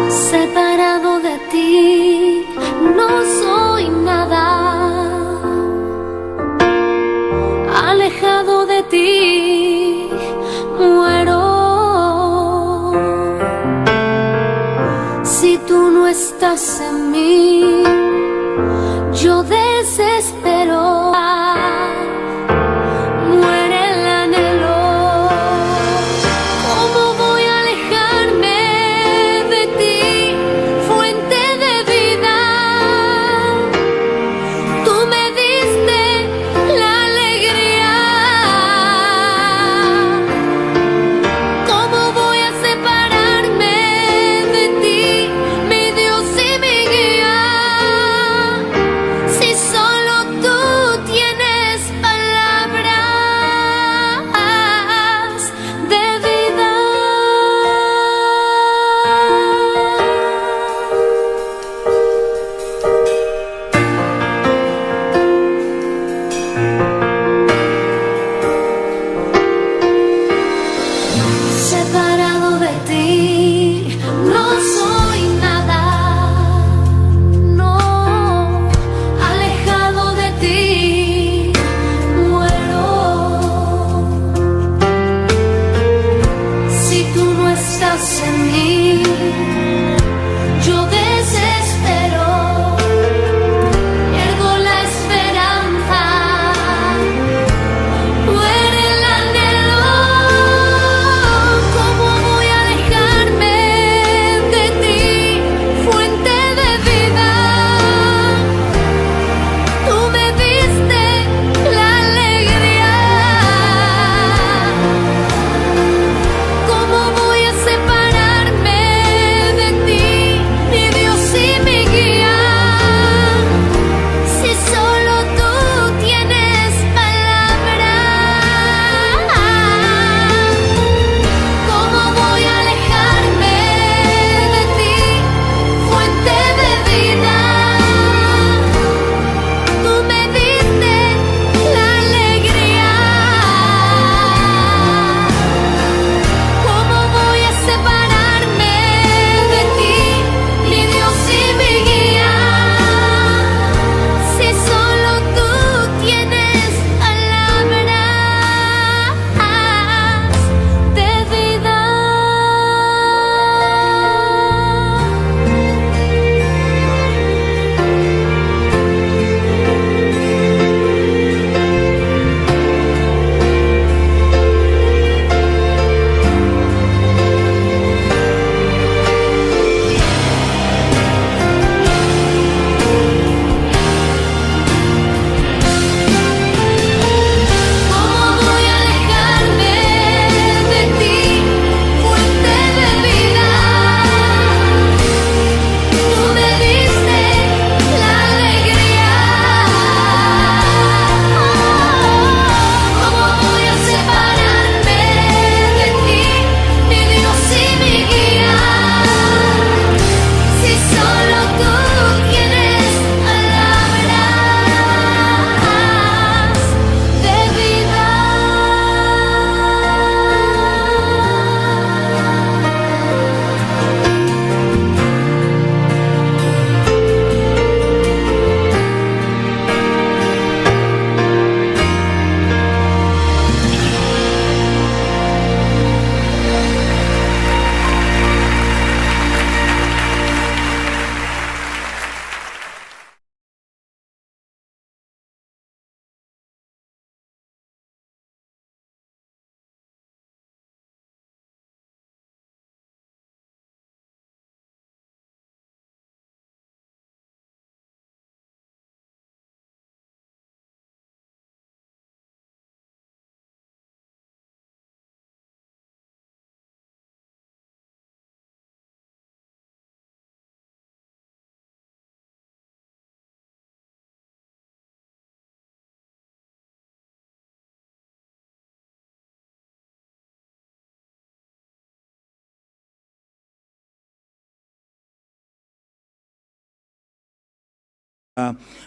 Separado de ti, no soy nada. Alejado de ti, muero. Si tú no estás en mí, yo desespero. Muere el anhelo. ¿Cómo voy a alejarme de ti, fuente de vida? Tú me diste la alegría. ¿Cómo voy a separarme de ti, mi Dios y mi guía? Si solo tú tienes palabras de vida. Separado de ti, no soy nada. No, alejado de ti, muero. Si tú no estás en mí, yo desespero. Pierdo la esperanza. Muere el anhelo. ¿Cómo voy a alejarme de ti, fuente de vida? Tú me diste la alegría. ¿Cómo voy a separarme de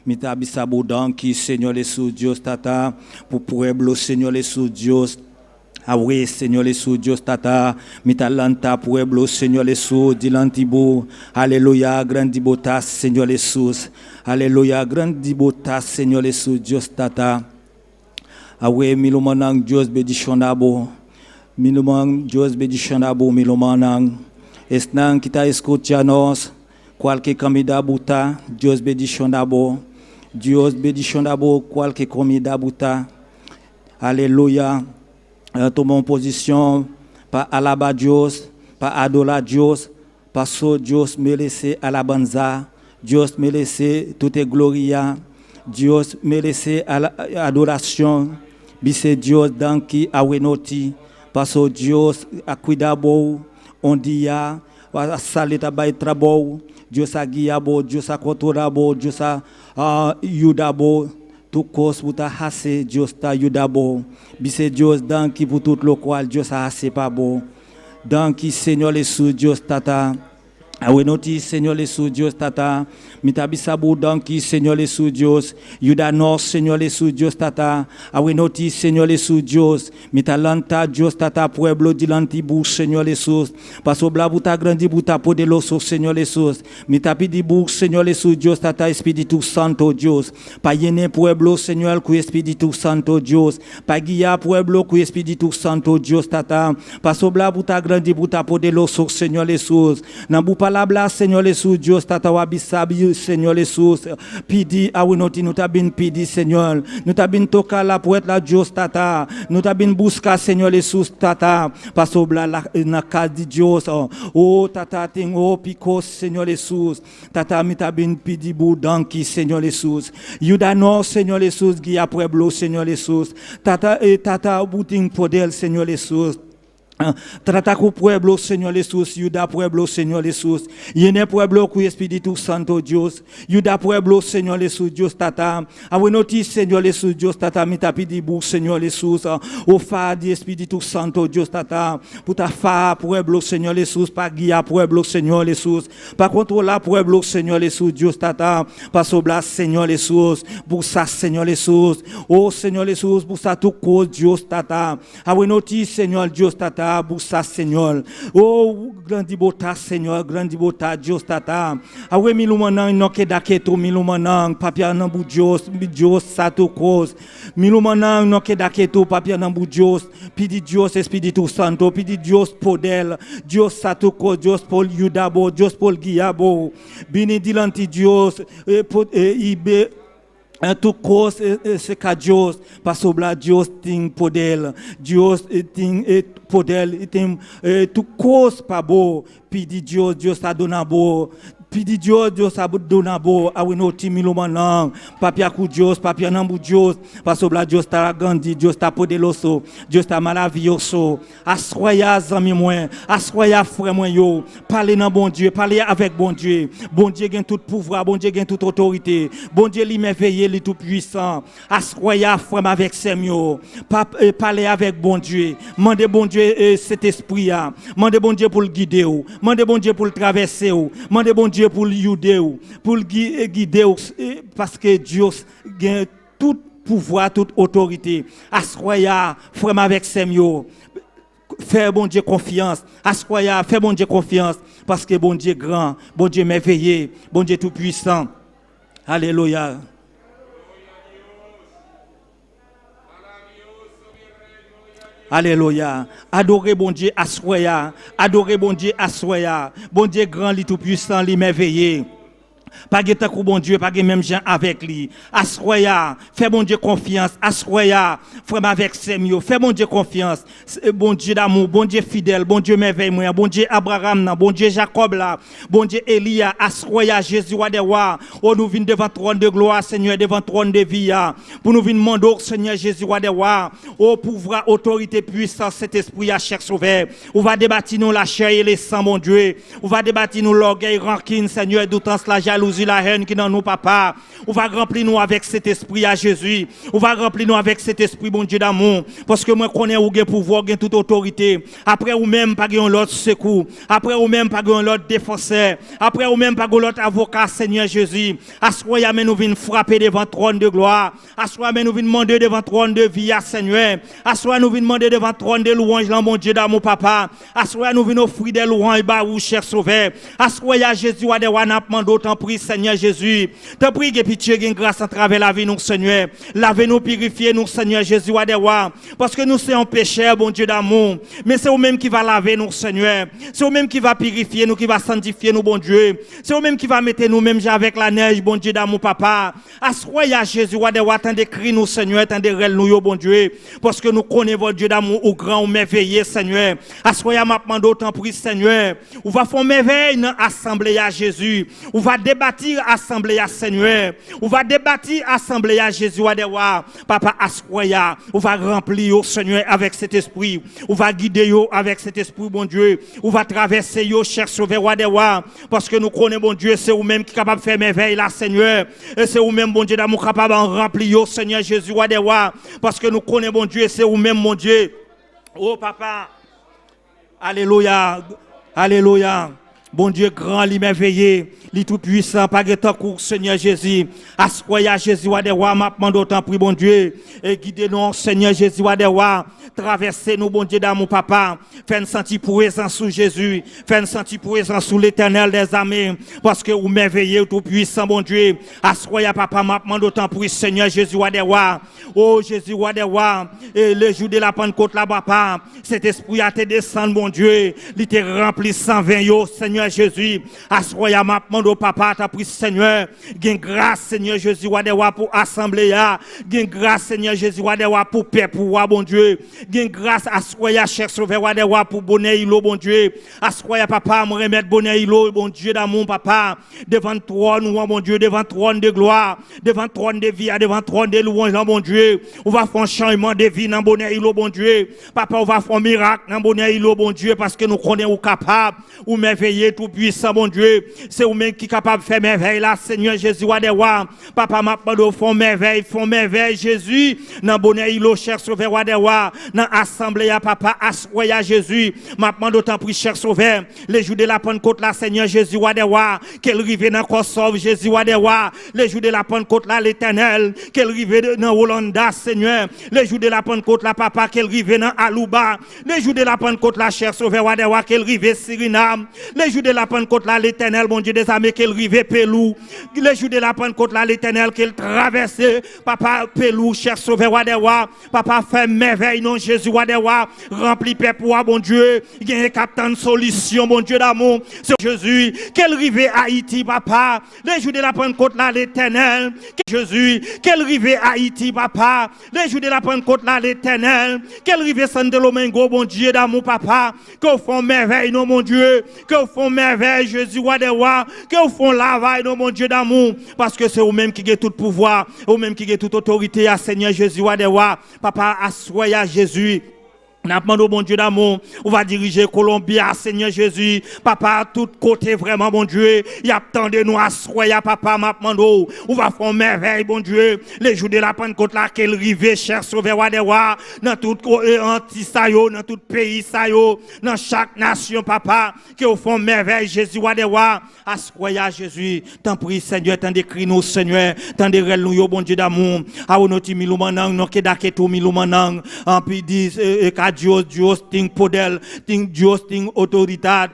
Mitabisabo danki, Seigneur les sous Dios tata, pour pueblo, Seigneur les sous Dios. Ah oui, Seigneur les sous Dios tata, mitalanta pueblo, Seigneur les sous, dilantibo, alléluia, grandibotas, Seigneur les sous, alléluia, grandibotas, Seigneur les sous Dios tata. Ah oui, milomanang Dios bedishonabo, milomanang Dios bedishonabo, milomanang, esnang kita escuchanos. Qualquer comida buta, Dios bedishonabo, Dios bedishonabo, qualquer comida buta. Alléluia. Tomons position, pas alaba Dios, pas adola Dios, parce que Dios merece alabanza, Dios merece toute gloria, Dios merece adoration, bise Dios dans qui awenoti, parce que Dios a cuidado, on dit a salita bay trabo. Dios a guiabo, Dios a controlabo, Dios a yudabo, tout cause pour ta hasse, Dios ta yudabo. Bise Dios dans qui pour tout le qual Dios a hasse pas beau. Dans qui Seigneur les sous Dios tata. Awenoti Seigneur les sous Dios tata. Mitabisabo dans qui Seigneur les sous Dios. Yudanos Seigneur les sous Dios tata. Awenoti Seigneur les sous Dios. Mitalanta Dios tata pueblo dilantibu Seigneur les sous. Paso blabuta grandi buta podeloso Seigneur les sous. Mitapidibu Seigneur les sous Dios tata Espíritu Santo Dios. Payene pueblo Seigneur cu Espíritu Santo Dios. Pagia pueblo cu Espíritu Santo Dios tata. Paso blabuta grandi buta podeloso Seigneur les sous. Nambu palabra Seigneur les sous Dios tata wabisabi Seigneur les sous. Pidi awinoti nous tabin pidi Seigneur. Nous tabin toka la pour être la Dios tata. Nous tabin busca Seigneur les sous tata. Paso bla na casa de Dios. Oh tata ting oh pico Seigneur les sous. Tata mi tabin pidi budanki Seigneur les sous. Yudano Seigneur les sous guia pueblo Seigneur les sous. Tata tata buting podel Seigneur les sous. Trata com o pueblo, Senhor Jesus, Yuda pueblo, Senhor Jesus, Yene pueblo com o Espírito Santo, Deus, Yuda pueblo, Senhor Jesus, Deus tata, awenoti, Senhor Jesus, Deus tata, mitapidibu, Senhor Jesus, o fa de Espírito Santo, Deus tata, puta fa pueblo, Senhor Jesus, pa guia pueblo, Senhor Jesus, pa controlar pueblo, Senhor Jesus, Deus tata, pa sobrar, Senhor Jesus, busa, Senhor Jesus, o Senhor Jesus, busa tu cor, Deus tata, awenoti, Senhor Deus tata, busa Senhor, oh grande bota Senhor, grande bota Dios tata, awe milumanang no que daqueto milumanang, papia nambu Dios, Dios sato cos, milumanang no que daqueto papia nambu Dios, pedi Dios Espírito Santo, pedi Dios poder, Dios sato cos, Dios pol yudabo, Dios pol guiabo, bini dilanti Dios, ibe tu cos se ca Dios, pa sobra Dios tem poder, Dios tem poder, tem tu cos pa bo, pedi Dios, Dios tá dona bo. Pedi Dios, Dios sabe donar boa, awenoti milumanang, papia com Dios, papia nambu Dios, pasobla Dios tá grande, Dios tá poderoso, Dios tá maravilhoso, assoya zami moi, assoya frère moi yo, parler dans bon Dieu, parler avec bon Dieu gagne tout pouvoir, bon Dieu gagne toute autorité, bon Dieu lui merveilleux, lui tout puissant, assoya frère avec semio, parler avec bon Dieu, mandez bon Dieu cet esprit là, mandez bon Dieu pour le guider, mandez bon Dieu pour le traverser, mandez bon Dieu pour l'aider, pour le guider, parce que Dieu a tout pouvoir, toute autorité. Assoya, frère avec Semio, faire bon Dieu confiance. Assoya, faire bon Dieu confiance, parce que bon Dieu grand, bon Dieu merveilleux, bon Dieu tout puissant. Alléluia. Alléluia. Adorez bon Dieu, assoya. Adorez bon Dieu, assoya. Bon Dieu grand, li tout puissant, li merveilleux. Pas de temps bon Dieu, pas de même gens avec lui. Assoya, fais bon Dieu confiance. Assoya, frère avec Semio, fais bon Dieu confiance. Bon Dieu d'amour, bon Dieu fidèle, bon Dieu merveilleux, bon Dieu Abraham, bon Dieu Jacob là, bon Dieu Elia, assoya Jésus wa de wa. Oh nous venons devant trône de gloire, Seigneur, devant trône de vie. Pour nous venir demander, Seigneur Jésus wa de wa. Oh pouvoir, autorité, puissance, cet esprit à chaque sauveur. On va débattre nous la chair et le sang, mon Dieu. On va débattre nous l'orgueil, rancune, Seigneur, d'autant la jalousie, la haine qui est dans nous, papa. On va remplir nous avec cet esprit à Jésus. On va remplir nous avec cet esprit, bon Dieu d'amour. Parce que moi, connais où gain pouvoir, gain toute autorité. Après, ou même, pas gain l'autre secours. Après, ou même, pas gain l'autre défenseur. Après, ou même, pas gain l'autre avocat, Seigneur Jésus. À ce moment, nous venons frapper devant le trône de gloire. À ce moment, nous venons demander devant le trône de vie, Seigneur. À ce moment, nous venons demander devant le trône de louange, là, mon Dieu d'amour, papa. À ce moment, nous venons offrir des louanges, bah, ou cher sauveur. À ce moment, Jésus, wa de wa n'a demandé autant prie, Seigneur Jésus. Te prie, que pitié, gain grâce à travers la vie, nous, Seigneur. Lavez-nous, purifiez nous, Seigneur Jésus, wa de wa. Parce que nous sommes pécheurs, bon Dieu d'amour. Mais c'est vous-même qui va laver nous, Seigneur. C'est vous-même qui va purifier nous, qui va sanctifier nous, bon Dieu. C'est vous-même qui va mettre nous-mêmes avec la neige, bon Dieu d'amour, papa. À ce moment, Jésus, wa de wa, tant de cris nous, Seigneur, tant de rel nous, bon Dieu. Parce que nous connaissons votre Dieu d'amour, au grand, au merveilleux, Seigneur. À ce moment, m'a demandé autant prie, Seigneur. On va faire merveille dans l'assemblée à Jésus. On va débattre l'assemblée à Seigneur. On va débattre l'assemblée à Jésus, wa de wa. Papa, à ce moment, on va remplir, Seigneur, avec cet esprit. On va guider avec cet esprit, bon Dieu. On va traverser, cher sauveur, wa de wa. Parce que nous connaissons, bon Dieu, c'est vous-même qui est capable de faire merveille là, Seigneur. Et c'est vous-même, bon Dieu, d'amour capable de remplir, Seigneur Jésus, wa de wa. Parce que nous connaissons, bon Dieu, c'est vous-même, mon Dieu. Oh, papa. Alléluia. Alléluia. Bon Dieu grand, li merveilleux, li tout puissant, pas de temps court, Seigneur Jésus. Assoya Jésus, wa de wa, m'a demandé autant prie, bon Dieu. Et guidez-nous, Seigneur Jésus, wa de wa. Traversez-nous, bon Dieu d'amour, papa. Faites-nous sentir présent sous Jésus. Faites-nous sentir présent sous l'éternel des armées. Parce que vous merveilleux, tout puissant, bon Dieu. Assoya, papa, m'a demandé autant prie, Seigneur Jésus, wa de wa. Oh Jésus, wa de wa. Et le jour de la Pentecôte, là, papa. Cet esprit a te descendu, bon Dieu. Il te rempli 120 yo, Seigneur Jésus, assoya m'a demandé au papa, t'as pris Seigneur, gain grâce Seigneur Jésus, wa de wa pour assembler ya, gain grâce Seigneur Jésus, wa de wa pour paix pour wa bon Dieu, gain grâce assoya cher sauveur wa de wa pour bonheur ilo bon Dieu, assoya papa me remettre bonheur ilo bon Dieu d'amour papa, devant trône ou bon Dieu, devant trône de gloire, devant trône de vie, devant trône de louange bon Dieu, on va faire un changement de vie dans bonheur ilo bon Dieu, papa on va faire un miracle dans bonheur ilo bon Dieu parce que nous connaissons capable ou merveilleux tout puissant, bon Dieu. C'est vous-même qui est capable de faire merveille là, Seigneur Jésus, wa de wa. Papa m'a demandé font merveille, Jésus. Dans bonheur, il cher sauveur, wa de wa. Dans assemblée, papa, assoya Jésus. M'a demandé autant pris, cher sauveur. Les jours de la Pentecôte là, Seigneur Jésus, wa de wa. Qu'elle rive dans Kosovo, Jésus, wa de wa. Les jours de la Pentecôte là, l'éternel. Qu'elle rive dans Hollanda, Seigneur. Les jours de la Pentecôte là, papa, qu'elle rive dans Aluba. Les jours de la Pentecôte là, cher sauveur, wa de wa. Qu'elle rive Suriname. Les jours de la Pentecôte là, l'éternel, bon Dieu des armées, qu'elle rive Pelou. Les jours de la Pentecôte là, l'éternel, qu'elle traverse, papa Pelou, cher sauveur, wa de wa. Papa fait merveille, non Jésus, wa de wa. Rempli paix pour bon Dieu. Il y a un capitaine solution, bon Dieu d'amour. C'est Jésus, qu'elle rive Haïti, papa. Les jours de la Pentecôte là, l'éternel. Jésus, qu'elle rive Haïti, papa. Les jours de la Pentecôte là, l'éternel. Qu'elle rive San Domingo, bon Dieu d'amour, papa. Qu'on font merveille, non mon Dieu. Qu'on font merveille, Jésus, wa de wa. Qu'on font lavage, non mon Dieu d'amour. Parce que c'est vous-même qui avez tout pouvoir. Vous-même qui avez toute autorité, à Seigneur Jésus, wa de wa. Papa, assoya Jésus. N'a demandé au bon Dieu d'amour, on va diriger Colombie à Seigneur Jésus, papa, tout côté vraiment bon Dieu, il y a tant de nous à soya papa, m'a demandé, on va faire merveille bon Dieu, les jours de la Pentecôte là, qu'elle rive, cher sauveur wa de wa, dans tout anti-sayo, dans tout pays sayo, dans chaque nation papa, qu'on fait merveille Jésus wa de wa, à soya Jésus, t'en prie Seigneur, t'en décrit nous Seigneur, t'en décrit nous bon Dieu d'amour, à onoti miloumanang, non kedake tout miloumanang, en puis dit, Dios ting poder, Dios ting autoridad,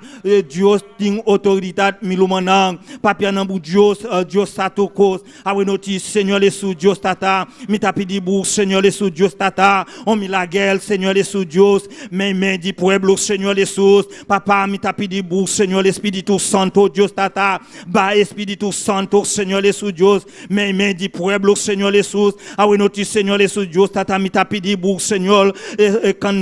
Dios ting autoridad milumanang, papia nambu Dios satokos, awenoti Seigneur les sous Dios tata, mitapidibou Seigneur les sous Dios tata, on milagel Seigneur les sous Dios, mais di pueblo Seigneur les sous, papa mitapidibou Seigneur l'Espíritu Santo Dios tata, ba Espíritu Santo Seigneur les sous Dios, mais di pueblo Seigneur les sous, awenoti Seigneur les sous Dios tata mitapidibou Seigneur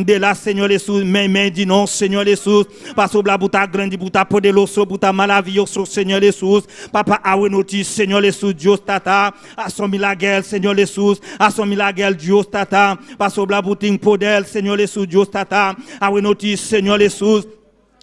de la Seigneur les sous, mais dis non Seigneur les sous, parce que la bouta grandi bouta podeloso bouta malavioso Seigneur les sous, papa awenoti Seigneur les sous Dios tata, a son milagel Seigneur les sous, a son milagel Dios tata, parce que la bouting podel Seigneur les sous Dios tata, awenoti Seigneur les sous.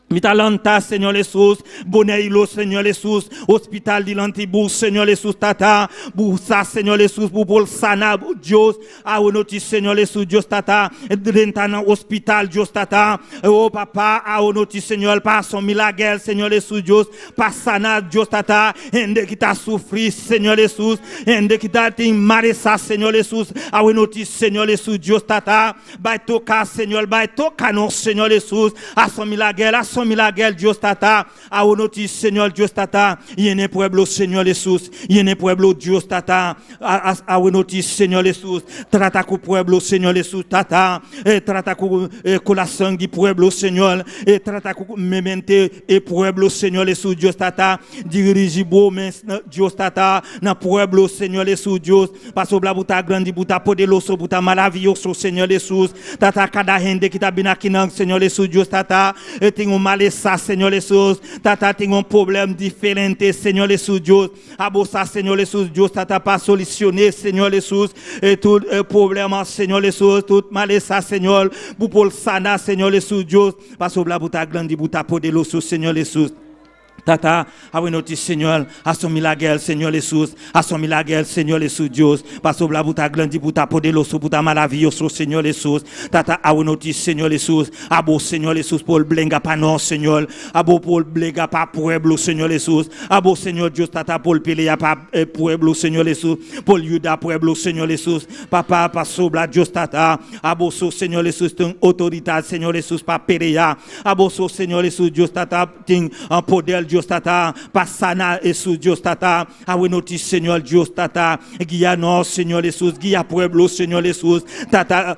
Mitalanta, Seigneur Jesus, Boneilo, Seigneur Jesus, Hospital de l'Antibou, Seigneur Jesus, Tata, Boussa, Seigneur Jesus, Boubol Sana, Dios, Aonoti, Seigneur Jesus, Dios, Tata, Drentana, Hospital, Dios, Tata, oh Papa, Aonoti, Seigneur, par son milagre, Seigneur Jesus, Dios, par Sana, Dios, Tata, Ende qui t'a souffri, Seigneur Jesus, Ende qui t'a maressa, Seigneur Jesus, Aonoti, Seigneur Jesus, Dios, Tata, Baitoka, Seigneur, Baitoka, non, Seigneur Jesus, à son milagre, à son milagre, Dios Tata, a onoti, Seigneur Dios Tata, yene pueblo, Seigneur Jesus, yene pueblo, Dios Tata, a onoti, Seigneur Jesus, trata com pueblo, Seigneur Jesus Tata, trata com la sangue pueblo, Seigneur, trata com memente e pueblo, Seigneur Jesus, Dios Tata, dirige bo men Dios Tata, na pueblo, Seigneur Jesus, Dios, passo bla buta grande, buta poderoso, buta maravilhoso, Seigneur Jesus, Tata, cada rende que tá bem aqui não, Seigneur Jesus, Dios Tata, tem malessa, Senhor Jesus, Tata, tem problema diferente, Senhor Jesus, Deus, abossa, Senhor Jesus, Deus, Tata, para solucionar, Senhor Jesus, todo problema, Senhor Jesus, todo malessa, Senhor, pour sana, Senhor Jesus, Deus, para sobrar buta grande, buta poderoso, Senhor Jesus. Tata, awenoti Seigneur, a son milagre, Seigneur Jesus, a son milagre, Seigneur Jesus, Dios, passo bla buta grande, buta poderoso, buta maravilhoso, Seigneur Jesus, Tata, awenoti Seigneur Jesus, abo Seigneur Jesus, por blenga pa non, Seigneur, abo por blenga pa pueblo, Seigneur Jesus, abo Seigneur Dios, Tata, por pelea pa pueblo, Seigneur Jesus, por yuda pueblo, Seigneur Jesus, papa, passo bla Dios, Tata, abo so, Seigneur Jesus, ten autoridade, Seigneur Jesus, pa pelea, abo so, Seigneur Jesus, Dios, Tata, ten poder, Dios Tata, passana Jesus, Dios Tata, awenoti Senhor Dios Tata, guia nós, Senhor Jesus, guia pueblo, Senhor Jesus, Tata,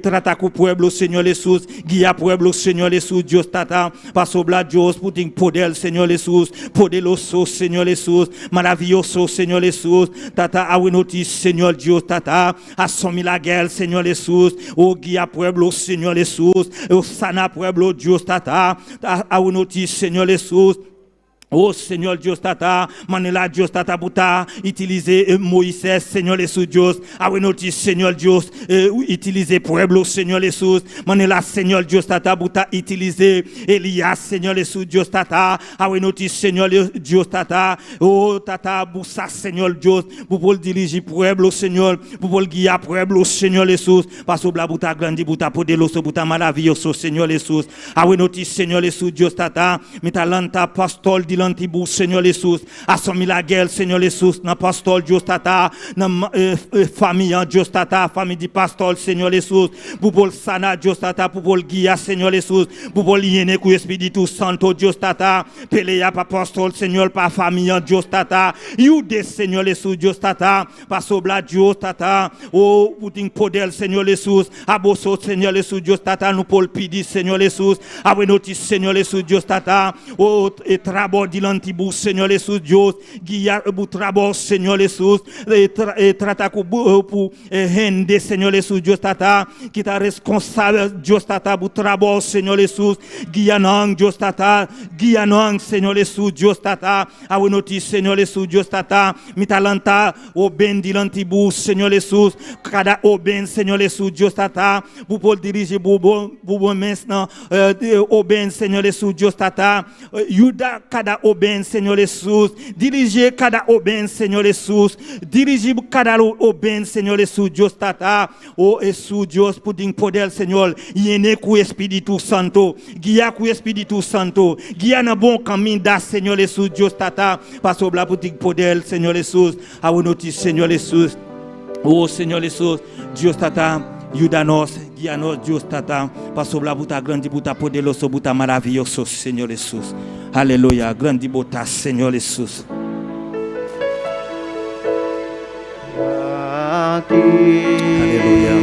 trata com pueblo, Senhor Jesus, guia pueblo, Senhor Jesus, Dios Tata, passo bla Dios, putin poder, Senhor Jesus, poderoso, Senhor Jesus, maravilhoso, Senhor Jesus, Tata, awenoti Senhor Dios Tata, a son milagre, Senhor Jesus, o guia pueblo, Senhor Jesus, o sana pueblo, Dios Tata, awenoti Senhor Jesus. Oh Seigneur Dios Tata, manela Dios Tata buta, utiliser Moïse, Seigneur Jesus Dios, awenoti Seigneur Dios, utiliser pueblo, Seigneur Jesus, manela Seigneur Dios Tata buta, utiliser Elias, Seigneur Jesus Dios Tata, awenoti Seigneur Dios Tata, oh Tata busa Seigneur Dios, pour diriger pueblo, Seigneur, pour guiar pueblo, Seigneur Jesus, passo bla buta grande buta poderoso buta maravilhoso, Seigneur Jesus, awenoti Seigneur Jesus Dios Tata, mitalanta pastor di l'antibou, Seigneur Jesus, a son milagre, Seigneur Jesus, na pastor Dios Tata, na famille Dios Tata, famille di pastor, Seigneur Jesus, pour sana Dios Tata, pour guia, Seigneur Jesus, pour liene ku Espíritu Santo Dios Tata, pelea pa pastor, Seigneur, pa famille Dios Tata, yude, Seigneur Jesus, Dios Tata, pa sobla Dios Tata, oh, putin poder, Seigneur Jesus, aboso, Seigneur Jesus, Dios Tata, nous pour pidi, Seigneur Jesus, awenoti, Seigneur Jesus, Dios Tata, oh, et trabo di l'antibou, Seigneur Jesus, Dios, guia butrabo, Seigneur Jesus, et trata pour hende, Seigneur Jesus, Dios Tata, qui ta responsable, Dios Tata, butrabo, Seigneur Jesus, guia nang, Dios Tata, guia nang, Seigneur Jesus, Dios Tata, awenoti, Seigneur Jesus, Dios Tata, mitalanta, oben di l'antibou, Seigneur Jesus, cada oben, Seigneur Jesus, Dios Tata, pour diriger bobo maintenant, oben, Seigneur Jesus, Dios Tata, yuda cada oben, Seigneur Jesus, diriger cada oben, Seigneur Jesus, diriger cada oben, Seigneur Jesus, Dios Tata, oh Jesus, Dios, putin poder, Seigneur, yene ku Espíritu Santo, guia ku Espíritu Santo, guia na bon caminho da, Seigneur Jesus, Dios Tata, passo bla putin poder, Seigneur Jesus, awenoti, Seigneur Jesus, oh Seigneur Jesus, Dios Tata, yudanos, guianos, Dios Tata, passo bla buta grande buta poderoso, buta maravilhoso, Seigneur Jesus. Aleluia, grande buta, Seigneur Jesus. Aleluia.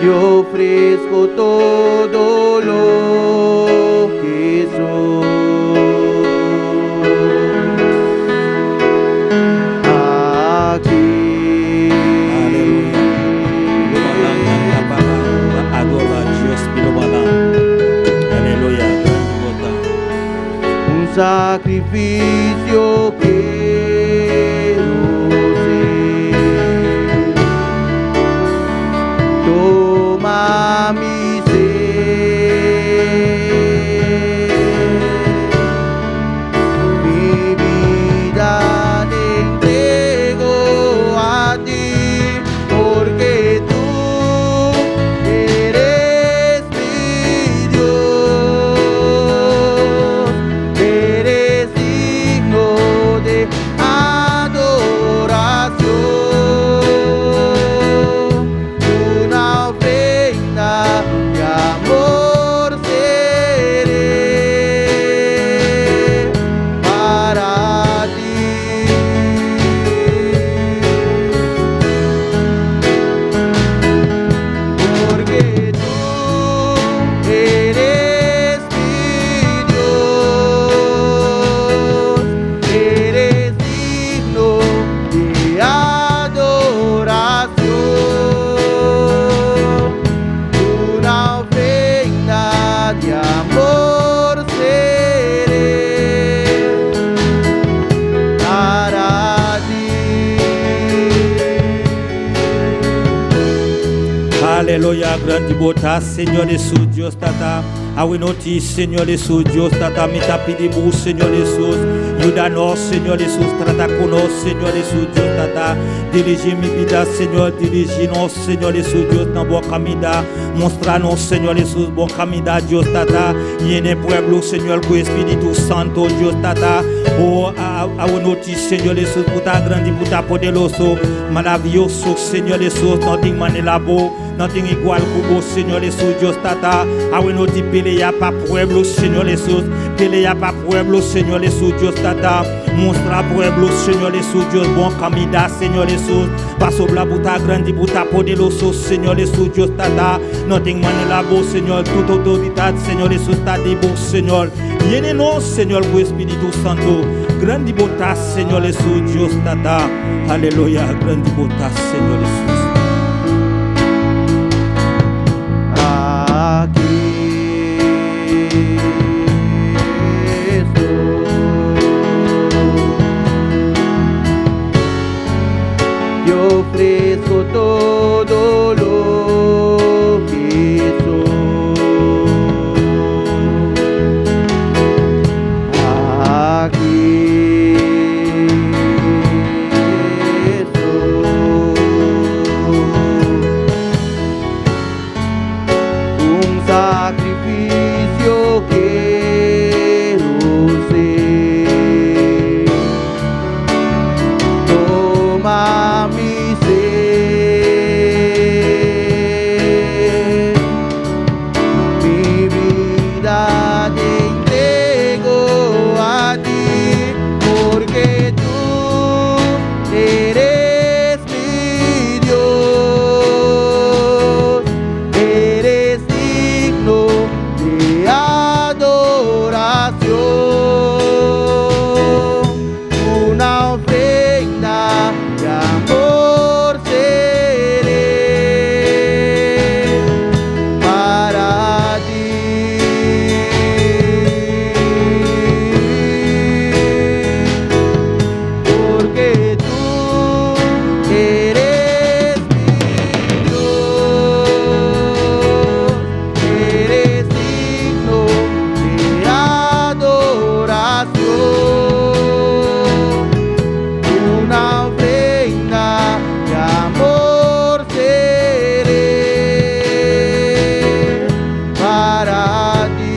Yo ofrezco todo lo que soy. Sacrificio quiero ser. Aleluya, grande bota, Señor Jesús, Dios tata. Awinoti, Señor Jesús, Dios tata, mi tapidibu, Señor Jesús. Ayúdanos, Señor Jesús, trata con nos, Señor Jesús, Dios tata. Dirige mi vida, Señor, dirige-nos, Señor Jesús, Dios, na buen camino. Mostranos, Señor Jesús, buen camino, Dios tata. Y en el pueblo, Señor, con Espíritu Santo, Dios tata. Oh, awinoti, Señor Jesús, puta grande, puta poderoso, maravilloso, Señor Jesús, nothing manelabo. Nothing igual como Señor Jesús, Dios tata. Awinoti pelea pa pueblo, Señor Jesús. Pelea pa pueblo, Señor Jesús, Dios tata. Mostra pueblo, Señor Jesús, Dios bon camida, Señor Jesús. Paso la puta grande, puta poderoso, Señor Jesús, Dios tata. Nothing manelabo, Señor. Toda autoridad, Señor Jesús, está de vos, Señor. Llénenos, Señor, con Espíritu Santo. Grande bota, Señor Jesús, Dios tata. Aleluya, grande bota, Señor Jesús. Yo ofrezco todo lo que soy. Aquí estoy. Un sacrificio quiero ser. Toma mi ser, mi vida te entrego a ti, porque tú eres mi Dios, eres digno de adoración, una ofrenda de amor seré para ti. Porque tú eres mi Dios, eres digno de adoración, una ofrenda de amor seré para ti.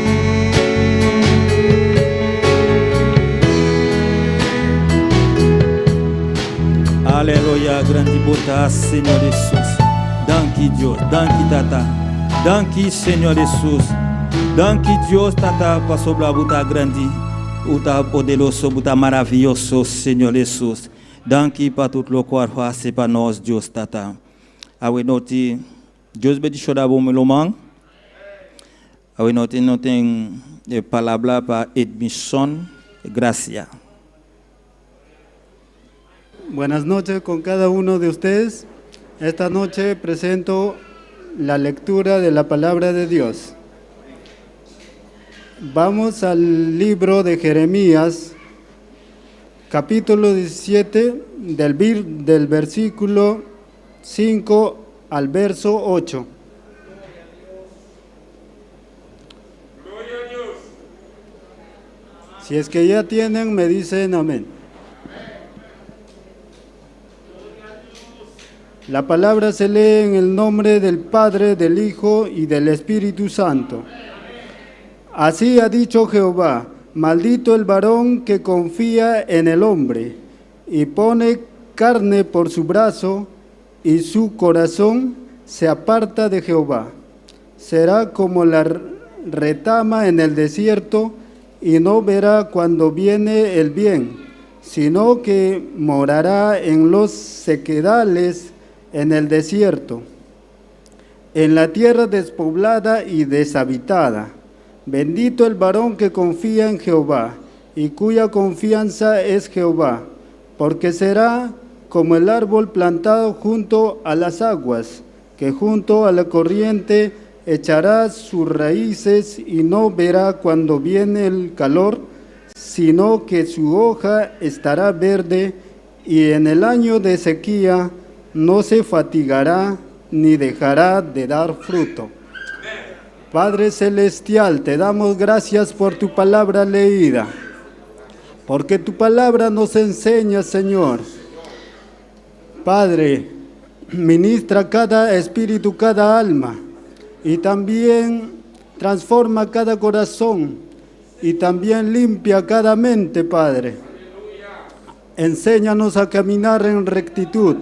Aleluya, grande bota, Señor Jesús. Danke Dios, danke tata. Danke Señor Jesús. Danke Dios tata, para sobre la bota grande. Uta poderoso, buta maravilloso, Señor Jesús. Danke para tout lo cual hace para nos, Dios tata. Awinoti, Dios bendice da bom melomang. Awinoti no tem palabra para admisión, gracia. Buenas noches con cada uno de ustedes. Esta noche presento la lectura de la palabra de Dios. Vamos al libro de Jeremías, capítulo 17, del versículo 5 al verso 8. Si es que ya tienen, me dicen amén. La palabra se lee en el nombre del Padre, del Hijo y del Espíritu Santo. Así ha dicho Jehová: maldito el varón que confía en el hombre y pone carne por su brazo, y su corazón se aparta de Jehová. Será como la retama en el desierto, y no verá cuando viene el bien, sino que morará en los sequedales en el desierto, en la tierra despoblada y deshabitada. Bendito el varón que confía en Jehová, y cuya confianza es Jehová, porque será como el árbol plantado junto a las aguas, que junto a la corriente echará sus raíces y no verá cuando viene el calor, sino que su hoja estará verde, y en el año de sequía no se fatigará ni dejará de dar fruto. Padre Celestial, te damos gracias por tu palabra leída, porque tu palabra nos enseña, Señor. Padre, ministra cada espíritu, cada alma, y también transforma cada corazón, y también limpia cada mente, Padre. Enséñanos a caminar en rectitud,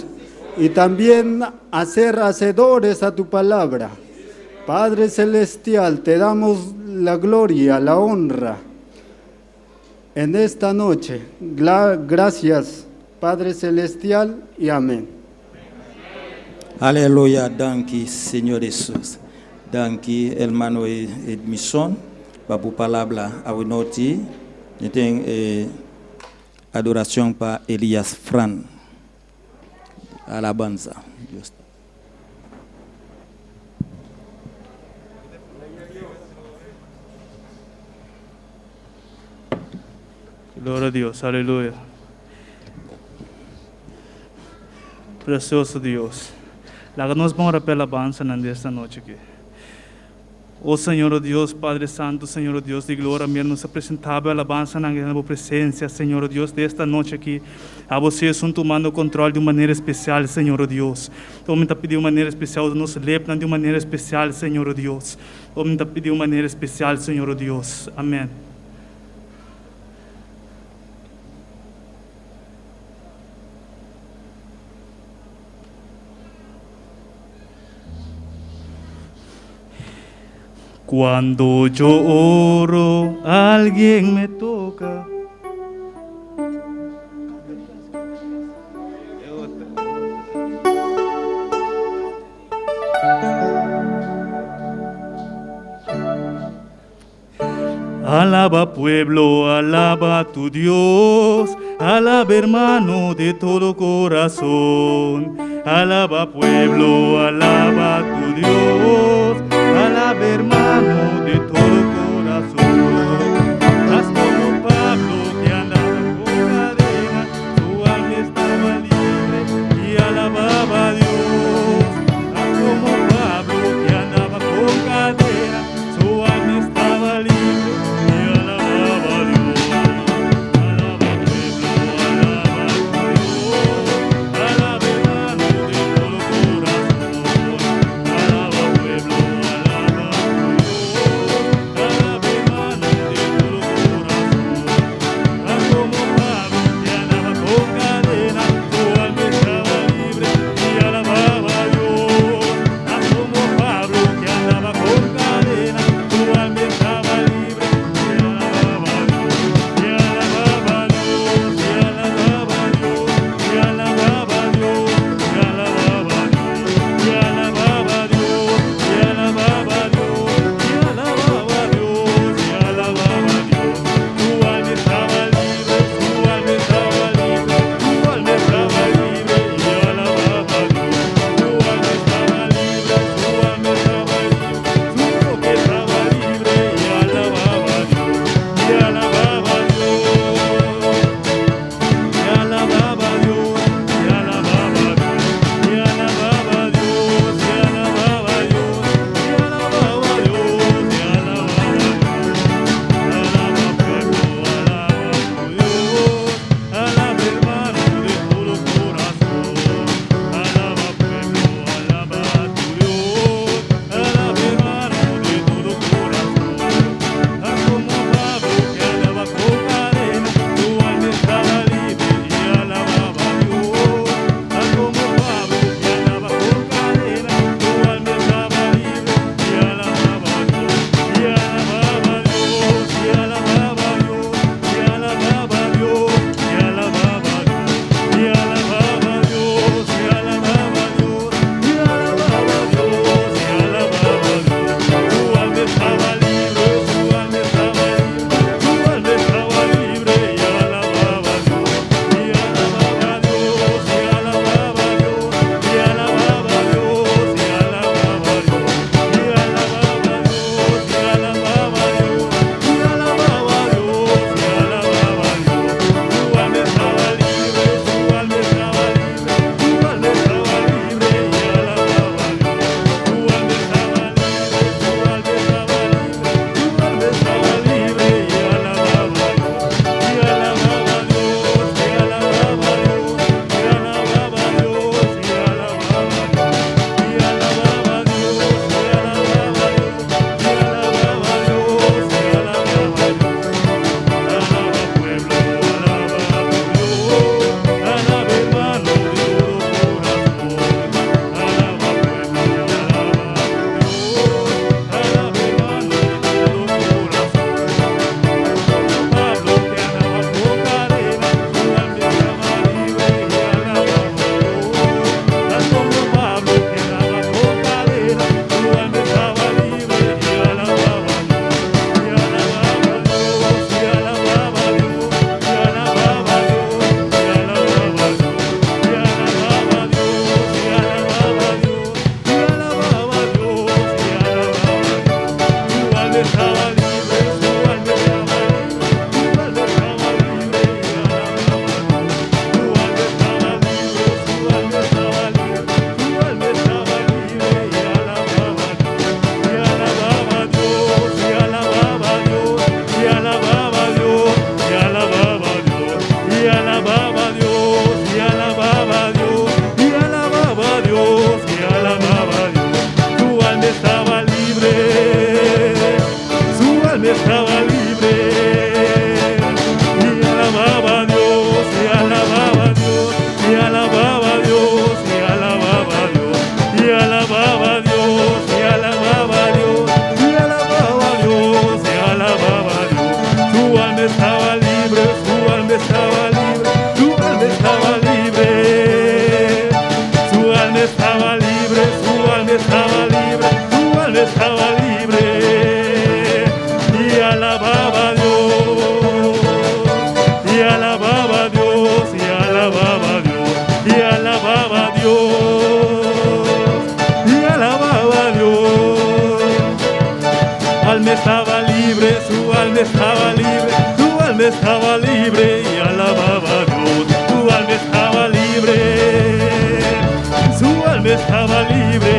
y también a ser hacedores a tu palabra. Padre Celestial, te damos la gloria, la honra en esta noche. Gracias, Padre Celestial, y amén. Aleluya, danke, Señor Jesús. Danke, hermano Edmison, para tu palabra a noti. Yo tengo adoración para Elias Fran. Alabanza. Dios. Gloria a Dios, aleluya. Precioso Dios. Láganos vamos a repetir la alabanza en esta noche aquí. Oh Señor oh Dios, Padre Santo, Señor oh Dios de gloria, mira, nos presentaba alabanza en la presencia, Señor oh Dios, de esta noche aquí. A você estão tomando controle de uma maneira especial, Senhor oh Deus. Vamos te pedir de uma maneira especial, nos lepna de uma maneira especial, Senhor oh Deus. Vamos te pedir de uma maneira especial, Senhor oh Deus. Amém. Cuando yo oro, alguien me toca. Alaba pueblo, alaba a tu Dios, alaba hermano de todo corazón. Alaba pueblo, alaba a tu Dios, alaba hermano de todo corazón. Haz como Pablo que andaba con cadena, su alma estaba libre y alababa a Dios. Haz como Pablo que andaba con cadena, su alma estaba libre. Dios y alababa a Dios. Alma estaba libre, su alma estaba libre, su alma estaba libre y alababa a Dios. Su alma estaba libre, su alma estaba libre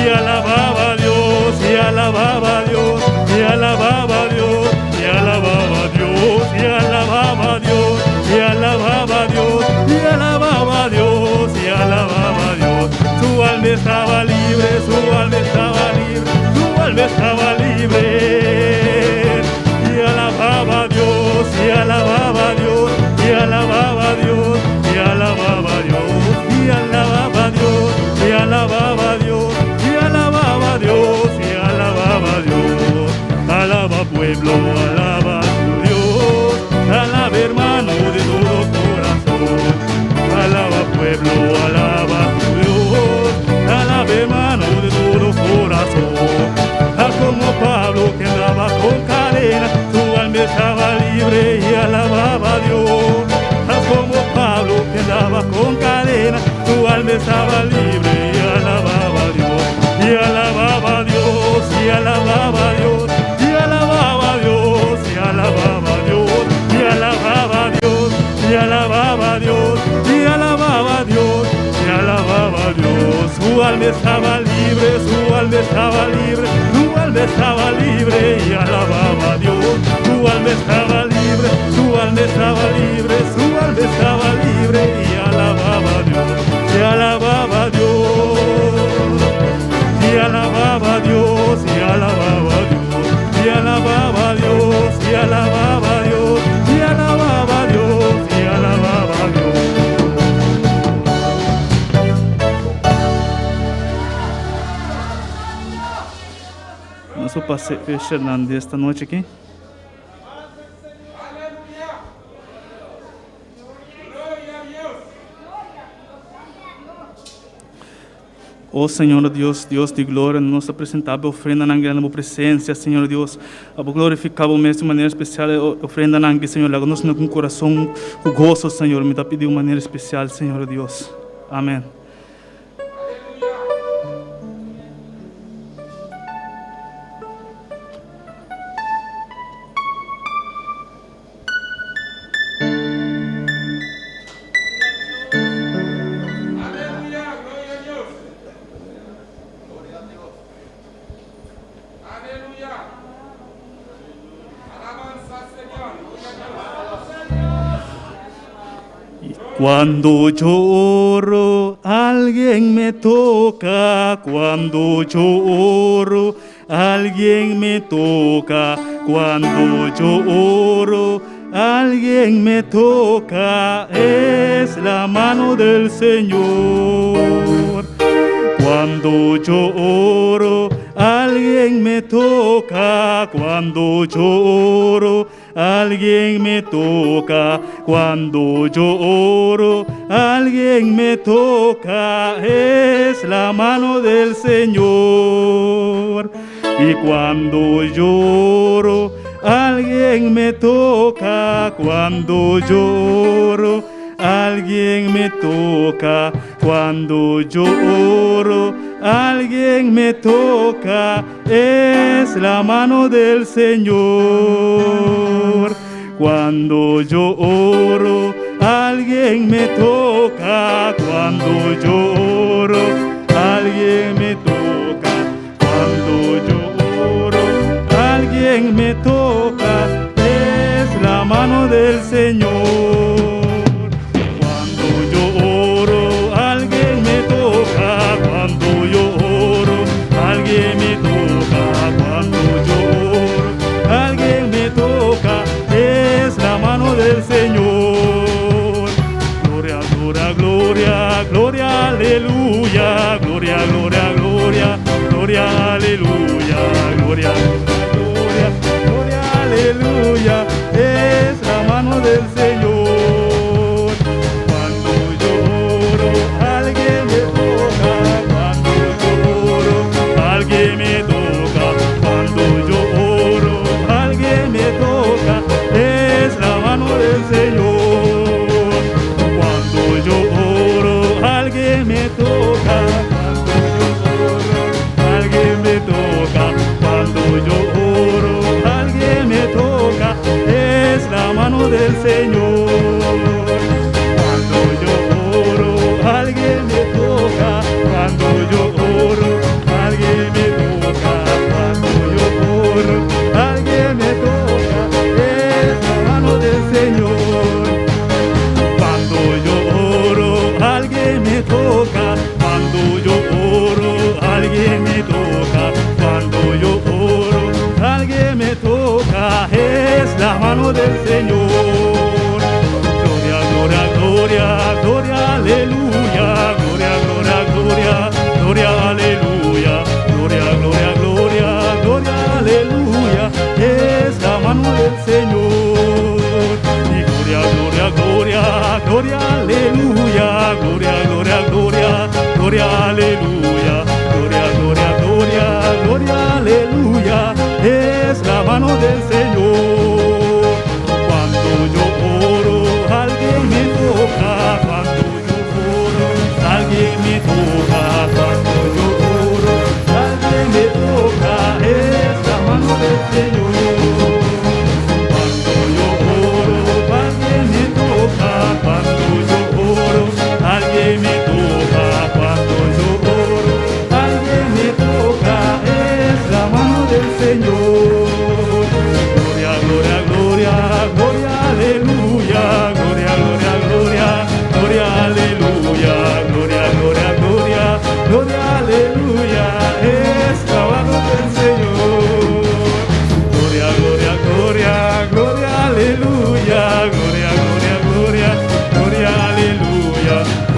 y alababa a Dios, y alababa a Dios, y alababa a Dios, y alababa a Dios, y alababa a Dios, y alababa a Dios, y alababa a Dios, y alababa a Dios. Su alma estaba libre, su alma estaba libre, su alma estaba libre y alababa a Dios, y alababa a Dios, y alababa a Dios, y alababa a Dios, y alababa a Dios, y alababa a Dios, y alababa a Dios, y alababa a Dios. Alaba pueblo, alaba a tu Dios, alaba hermano de todo corazón. Alaba pueblo, alaba a tu Dios, alaba hermano de todo corazón. Como Pablo que andaba con cadena, su alma estaba libre y alababa a Dios. Como Pablo que andaba con cadena, su alma estaba libre y alababa a Dios. Y alababa a Dios, y alababa a Dios, y alababa a Dios, y alababa a Dios, y alababa a Dios, y alababa a Dios, y alababa a Dios, y alababa a Dios. Su alma estaba libre, su alma estaba libre, su alma estaba libre y alababa a Dios. Su alma estaba libre, su alma estaba libre, su alma estaba libre y alababa a Dios, y alababa a Dios, y alababa a Dios, y alababa a Dios, y alababa a Dios, y alababa a Dios, y alababa a Dios, y alababa a Dios. Nosso pastor Fernando esta noite aqui. Oh Senhor Deus, Deus de glória, nos apresentável ofrenda na grande presença, Senhor Deus, a glorificável mesmo de maneira especial, ofrenda na Senhor, lá-nos com um coração, com gozo, Senhor, me dá pedido de maneira especial, Senhor Deus. Amém. Cuando yo oro, alguien me toca. Cuando yo oro, alguien me toca. Cuando yo oro, alguien me toca. Es la mano del Señor. Cuando yo oro, alguien me toca. Cuando yo oro, alguien me toca. Cuando yo oro, alguien me toca. Es la mano del Señor. Y cuando lloro, alguien me toca. Cuando lloro, alguien me toca. Cuando lloro, alguien me toca. Es la mano del Señor. Cuando yo oro, alguien me toca. Cuando yo oro, alguien me toca. Cuando yo oro, alguien me toca. Es la mano del Señor. Cuando yo oro, alguien me toca. Cuando yo oro, alguien me toca. Cuando yo oro, alguien me toca. Es la mano del Señor. Gloria, gloria, gloria, gloria, aleluya. Gloria, gloria, gloria, gloria, aleluya. Gloria, gloria, gloria, aleluya. Es la mano del Señor. Cuando yo oro, alguien me toca. Cuando yo oro, alguien me toca. Cuando yo oro, alguien me toca. Es la mano del Señor. Cuando yo oro,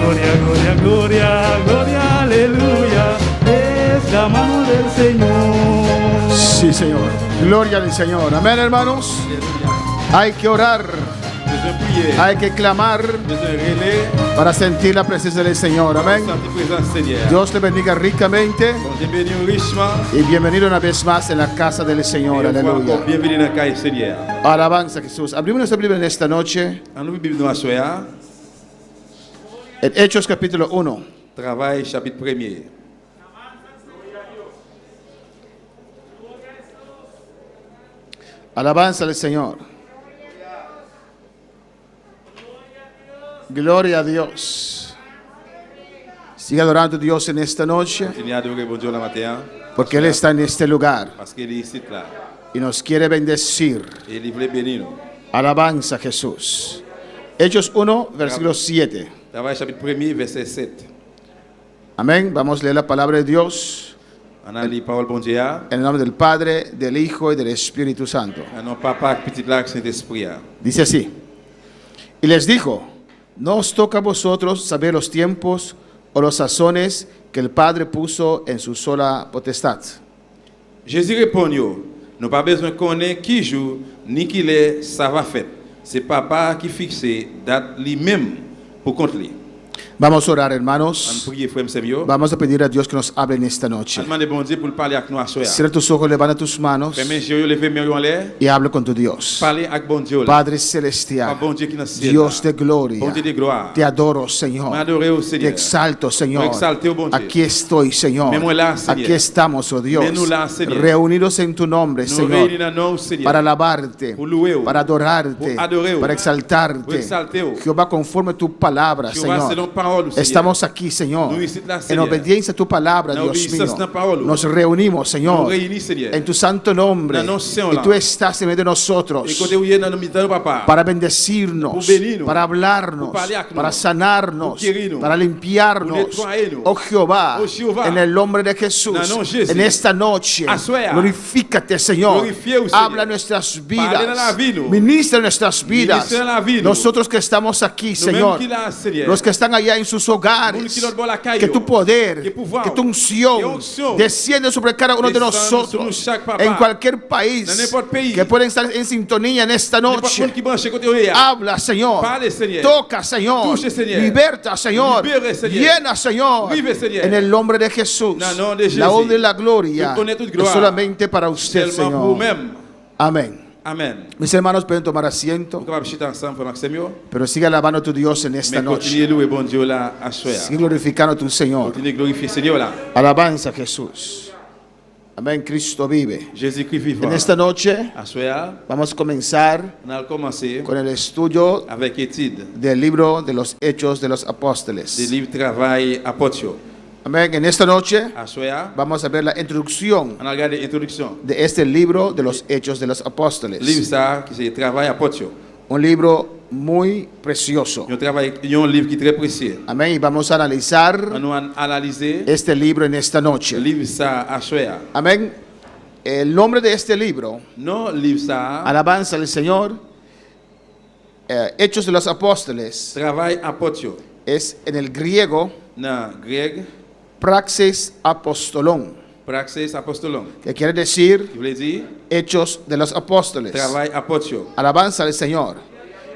gloria, gloria, gloria, gloria, aleluya. Es la mano del Señor. Sí, Señor. Gloria al Señor. Amén, hermanos. Hay que orar. Besoin de prière. Hay que clamar Besoin de relais. para sentir la presencia del Señor. Amén. Sentir présence Seigneur. Dios le bendiga ricamente Bon Dieu bénit richement. y bienvenido una vez más en la casa del Señor. Et encore Aleluya. bienvenue dans la caille Seigneur. Alabanza a Jesús. Abrimos nuestra Biblia en esta noche En nous Bible nous assoya. en Hechos capítulo 1. Travail chapitre 1er. Alabanza al Señor. Gloria a Dios. Siga adorando a Dios en esta noche Continue à adorer bon Dieu le matin. porque Él está en este lugar Parce qu'il est ici là. y nos quiere bendecir. Et il voulait bénir nous. Alabanza a Jesús. Hechos 1, versículo 7. Travail chapitre 1er, verset 7. Amén. Vamos a leer la palabra de Dios On a lu parole bon Dieu. en el nombre del Padre, del Hijo y del Espíritu Santo. En nom papa, petit lac, Saint-Esprit. Dice así. Y les dijo, no os toca a vosotros saber los tiempos o los sazones que el Padre puso en su sola potestad. Jésus répond, nous pas besoin de connaître qui joue ni qui l'est, ça va faire. C'est papa qui fixe date lui-même pour compte lui. Vamos a orar, On hermanos. prie frère Samuel. Vamos a pedir a Dios que nos hable en esta noche. On demande bon Dieu pour parler avec nous à soir. Cierra tus ojos, levanta tus manos Fais mes yeux lever mes yeux en l'air. y habla con tu Dios. Parler avec bon Dieu. Padre celestial, Bon Dieu qui est dans le ciel. Dios de Bon gloria, Dieu de gloire. te adoro, Señor. M'adorer au Te Seigneur. exalto, Señor. Te exalté, oh bon Dieu. Aquí estoy, Señor. Mets-moi là, Seigneur. Aquí estamos, oh Dios. Mets-nous là, Seigneur. Reunidos en tu nombre, Nous Señor. réunis dans le nom du Seigneur. Para alabarte, Pour louer, oh. para adorarte, Pour adorer, oh. para Pour exaltarte. exalter, oh. Jehová, conforme tu palabra, Jehová, selon Señor. parole, Seigneur. Estamos aquí, Señor, Nous ici, là, en Seigneur. obediencia a tu palabra, En Dios obediencia a mío. la parole. Nos reunimos, Nous Señor, réunis, Seigneur. en tu santo nombre. Dans nos seins, Y là. tú estás en medio de nosotros Et côté où il est dans nos mitad, papa. para bendecirnos, Pour bénirnos, para hablarnos, pour parler avec nous, para sanarnos, pour guérirnos, para limpiarnos. pour nettoyarnos. Oh Jehová, Oh Jehová, en el nombre de Jesús, dans le nom de Jésus, en esta noche, assoya, glorifícate, Señor. glorifie au Seigneur. Habla nuestras Parle dans la vie, vidas, nous. ministra nuestras vidas. Ministre dans la vie, nous. Nosotros que estamos aquí, Nous-mêmes Señor, qui là, Seigneur. los que están allá en sus Nous hogares, qui notre bon la caille, que tu poder, que pouvoir, que tu que unción unción desciende sobre cada uno de desciende sobre nosotros, chaque papa, en cualquier país, dans n'importe pays, que pueden estar en sintonía en esta N'importe noche. monde qui branche côté où il est. Habla, Señor. Parle, Seigneur. Toca, Señor. Touche, Seigneur. Liberta, Señor. Libere, Seigneur. Llena, Señor. Vive, Seigneur. En el nombre de Jesús. En el nombre de La Jésus. honra y la gloria Tout honneur, toute es gloire. solamente para usted, Seulement pour Señor. vous-même. Amén. Amen. Mis hermanos pueden tomar asiento, Nous sommes chiter ensemble, frère Maximio. pero sigue alabando a tu Dios en esta Mais noche. continuez louer bon Dieu là à soir. Sigue glorificando a tu Señor. Continuez glorifier Seigneur là. Alabanza a Jesús. Amén. Cristo vive. Jésus-Christ vivant. En esta noche À soir, vamos a comenzar on a commencé con el estudio avec étude del libro de los Hechos de los des Apóstoles. livres travail apôtres. Amén. En esta noche À soir, vamos a ver la introducción on a regardé l'introduction. de este libro de los Hechos de los Livre Apóstoles. ça qui c'est travail apôtres. Un libro muy precioso. Un travail, un livre qui est très précieux. Amén. Y vamos a analizar On a analysé este libro en esta noche. livre ça à soir. Amén. El nombre de este libro, Non, livre ça alabanza al Señor, Hechos de los Apóstoles, travail apôtres. es en el griego Dans grec, praxis apostolon, praxis apostolon. que quiere decir Qui veut dire Hechos de los Apóstoles. travail apôtres. Alabanza al Señor.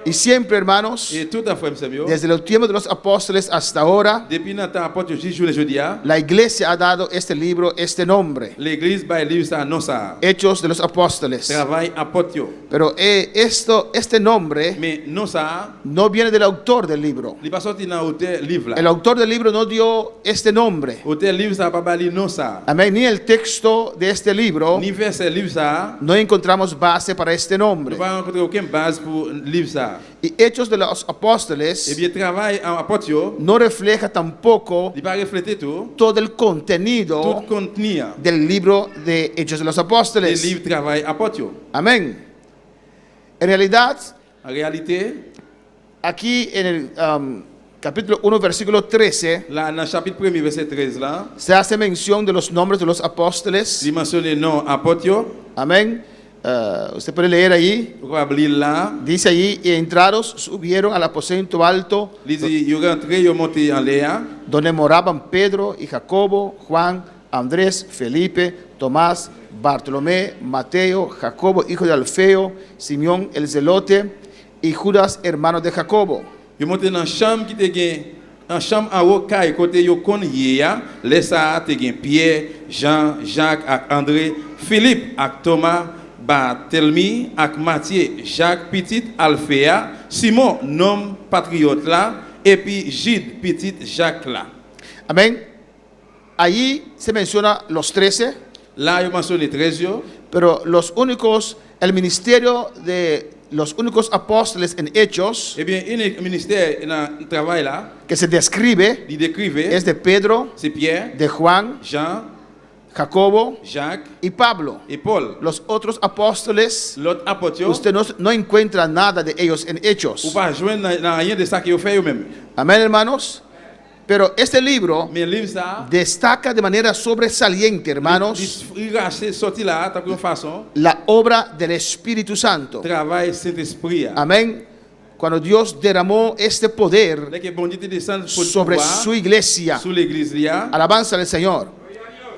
Y siempre, hermanos, Et tout à fait, Samuel. desde los tiempos de los apóstoles hasta ahora, Depuis notre temps apôtre, jusqu'à aujourd'hui, la iglesia ha dado este libro este nombre, l'église by livre ça non ça. Hechos de los Apóstoles. Travail apôtres. Pero este nombre Mais non ça, no viene del autor del libro. il pas sorti dans auteur livre El là. autor del libro no dio este nombre. Auteur livre ça pas bali non ça. Amén. Ni el texto de este libro Ni verset livre ça, no encontramos base para este nous nombre. pas rencontrer aucune base pour livre ça. Y Hechos de los Eh Apóstoles bien, travail en apôtres, no refleja tampoco il pas refléter tout todo el contenido contenu del libro de Hechos de los des Apóstoles. livres travail apôtres. Amén. En realidad, En réalité, aquí en el capítulo 1, versículo 13, là dans le chapitre 1 verset 13 là, se hace mención de los nombres de los apóstoles. il mentionne le nom apôtres. Amén. Usted puede leer allí. Vous pouvez lire là. Dice allí, y entrados subieron al aposento alto Il dit, yo rentré, yo monté en l'air. donde moraban Pedro y Jacobo, Juan, Andrés, Felipe, Tomás, Bartolomé, Mateo, Jacobo, hijo de Alfeo, Simeón el Zelote y Judas, hermano de Jacobo. Yo monté dans chambre qui te gen, en chambre en haut caille côté yo kon yéya, les ça te gen Pierre, Jean, Jacques ak André, Philippe ak Thomas, Barthélemy ak Matthieu, Jacques petit Alphéa, Simon nom patriote là et puis Jude petit Jacques là. Amén. Allí se menciona los 13, Là yo mentionné 13 yo, pero los únicos, el ministerio de los únicos apóstoles en Hechos eh bien un ministère dans travail là, que se describe il décrivait es de Pedro, c'est Pierre, de Juan, Jean, Jacobo Jacques y Pablo. et Paul. Los otros apóstoles, L'autre apôtre, usted no encuentra nada de ellos en ou Hechos. pas joindre dans rien de ça que yo fait yo même. Amén, hermanos. Pero este libro Mais livre ça, destaca de manera sobresaliente, hermanos, il rache sorti là, tant que façon, la obra del Espíritu Santo. travail Saint-Esprit. Amén. Cuando Dios derramó este poder Dès que bon Dieu te descend pour sobre su iglesia. sur l'église là, Alabanza al Señor.